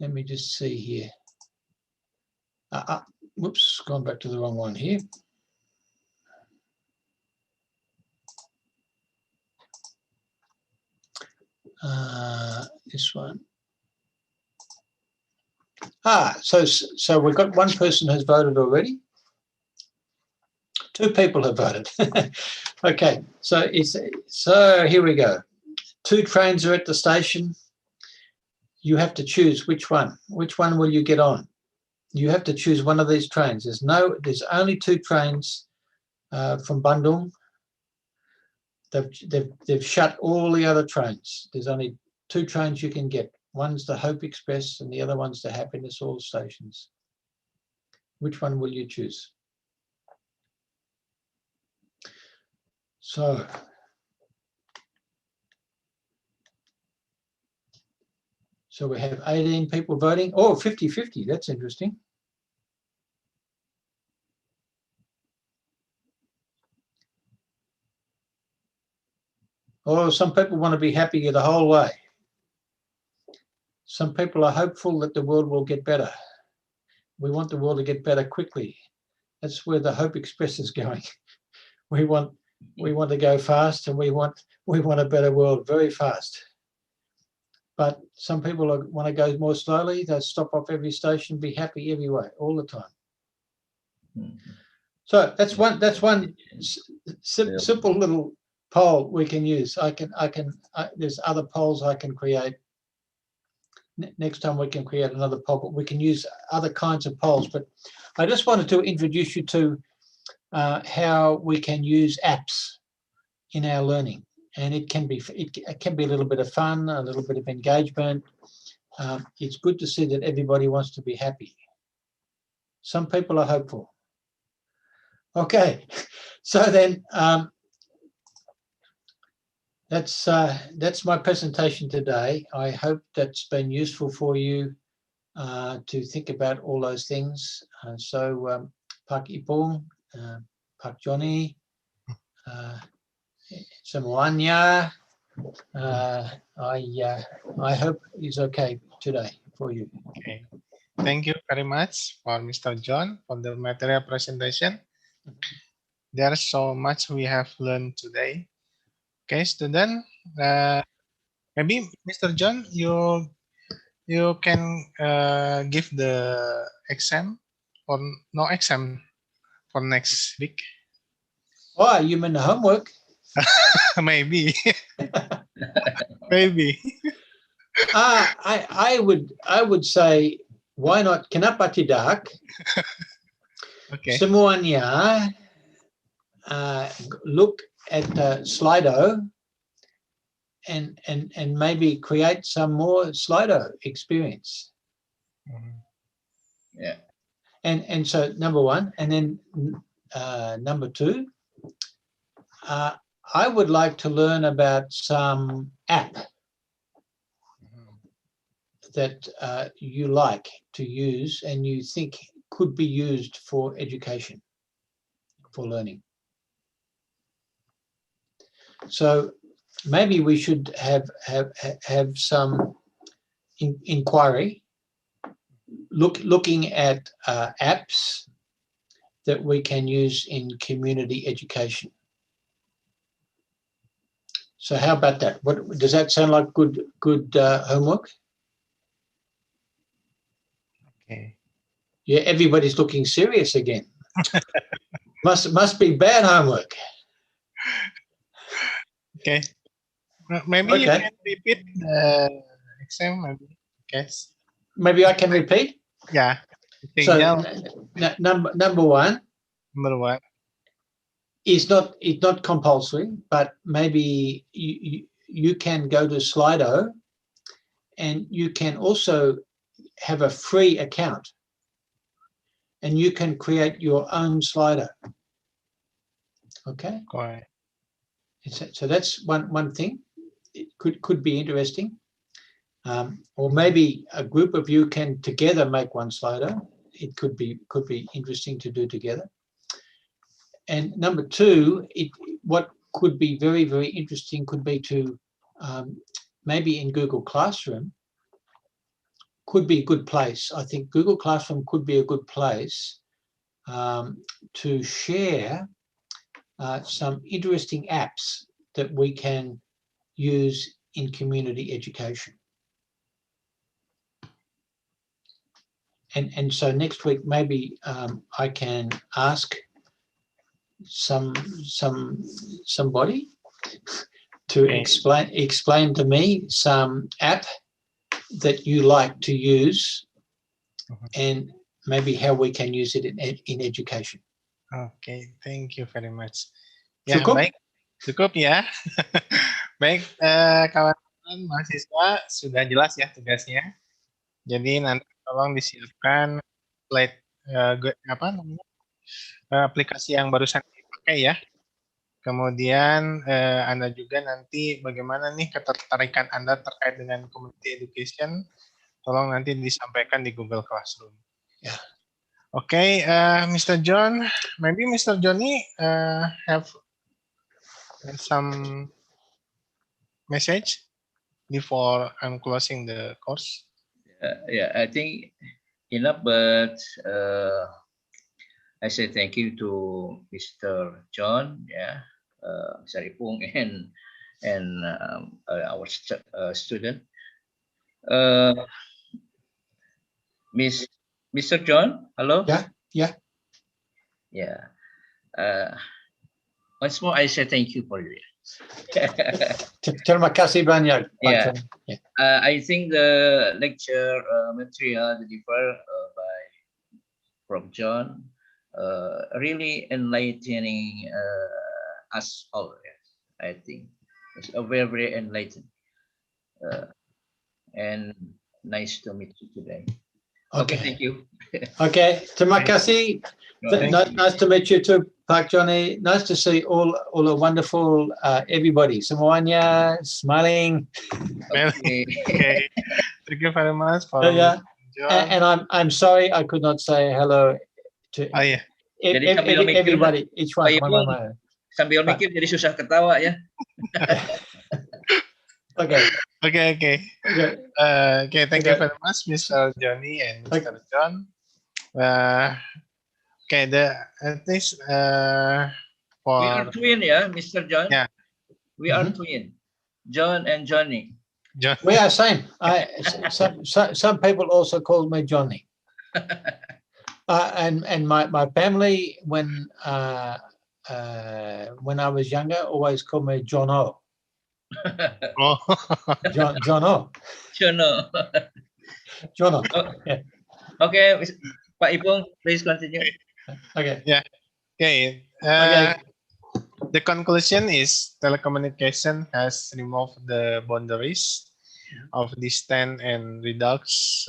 let me just see here. Whoops, gone back to the wrong one here. This one. So we've got one person who's voted already. 2 people have voted. Okay, so here we go. 2 trains are at the station. You have to choose which one. Which one will you get on? You have to choose one of these trains. There's only 2 trains from Bandung. They've shut all the other trains. There's only 2 trains you can get. One's the Hope Express and the other one's the Happiness All stations. Which one will you choose? So we have 18 people voting. Oh, 50-50, that's interesting. Oh, some people want to be happy the whole way. Some people are hopeful that the world will get better. We want the world to get better quickly. That's where the Hope Express is going. We want to go fast, and we want a better world very fast. But some people want to go more slowly. They stop off every station, be happy everywhere, all the time. So that's one simple little poll we can use. There's other polls I can create. Next time we can create another poll, but we can use other kinds of polls. But I just wanted to introduce you to how we can use apps in our learning. And it can be a little bit of fun, a little bit of engagement. It's good to see that everybody wants to be happy. Some people are hopeful. Okay, so then that's my presentation today. I hope that's been useful for you to think about all those things. So Pak Ipung, Pak Johnny, semuanya. I hope it's okay today for you. Okay. Thank you very much for Mr. John for the material presentation. There's so much we have learned today. Okay, student. Maybe Mr. John, you can give the exam or no exam for next week. Oh, you mean the homework? Maybe. Maybe. I would say, why not? Kenapa tidak? Okay. Semuanya look at Slido and maybe create some more Slido experience. Yeah. And so number 1, and then number 2, I would like to learn about some app that you like to use and you think could be used for education, for learning. So maybe we should have some inquiry, looking at apps that we can use in community education. So how about that? What does that sound like? Good homework? Okay. Yeah, everybody's looking serious again. must be bad homework. Okay. Maybe you can repeat the exam. Maybe. Okay. Maybe I can repeat. Yeah. So number 1. Number 1. It's not compulsory, but maybe you can go to Slido, and you can also have a free account, and you can create your own Slido. Okay, Correct. so that's one thing. It could be interesting. Or maybe a group of you can together make one Slido. It could be interesting to do together. And number two, what could be very, very interesting could be to maybe in Google Classroom could be a good place. I think Google Classroom could be a good place to share some interesting apps that we can use in community education. And so next week maybe I can ask somebody to explain to me some app that you like to use and maybe how we can use it in education. Okay, thank you very much. Ya, Cukup? baik. Cukup ya. Baik, kawan-kawan mahasiswa sudah jelas ya tugasnya. Jadi nanti tolong disiapkan slide aplikasi yang barusan dipakai ya. Kemudian Anda juga nanti bagaimana nih ketertarikan Anda terkait dengan community education, tolong nanti disampaikan di Google Classroom. Yeah. Okay, Mr. John, maybe Mr. Johnny have some message before I'm closing the course. Yeah, I think enough, but I say thank you to Mr. John, Saripung, and our student, Mr. John. Hello. Yeah. Once more, I say thank you for you. Terima kasih banyak. Yeah. I think the lecture material delivered from John really enlightening us all. I think it's a very, very enlightening and nice to meet you today. Okay, thank you. Okay, terima kasih. Nice to meet you too, Pak Johnny. Nice to see all the wonderful everybody. Semuanya smiling. Okay. Thank you very much for John. And I'm sorry I could not say hello to everybody. Each one. Sambil mikir jadi susah ketawa ya. Okay. Thank you very much, Mr. Johnny and Mr. John. At least for we are twin, Mr. John. Yeah. We are twin, John and Johnny. John. We are same. Some people also call me Johnny. And my family when I was younger always called me John O. John O. Yeah. Okay, Pak Ipung, please continue. Okay. Yeah. Okay. The conclusion is telecommunication has removed the boundaries of distance and reduce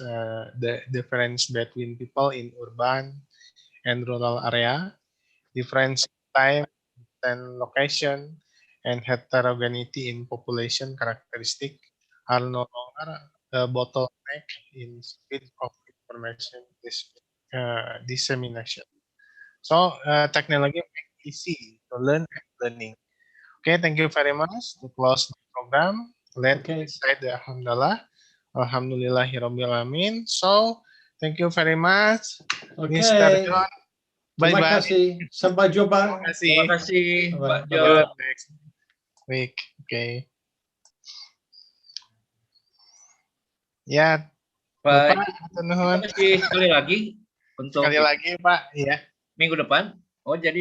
the difference between people in urban and rural area, difference in time and location, and heterogeneity in population characteristic are no longer a bottleneck in speed of information dissemination. So technology makes it easy to learn and learning. Okay, thank you very much. To close the program, let's recite the Alhamdulillah. Alhamdulillahirabbil alamin. So, thank you very much, Mr. John. Bye-bye. Terima kasih. Sampai jumpa. Terima kasih, Pak See you John. next week. Okay. Ya, Pak, terima kasih sekali lagi untuk Pak. Iya. Minggu depan. Oh, jadi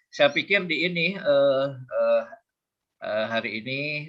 saya pikir di ini hari ini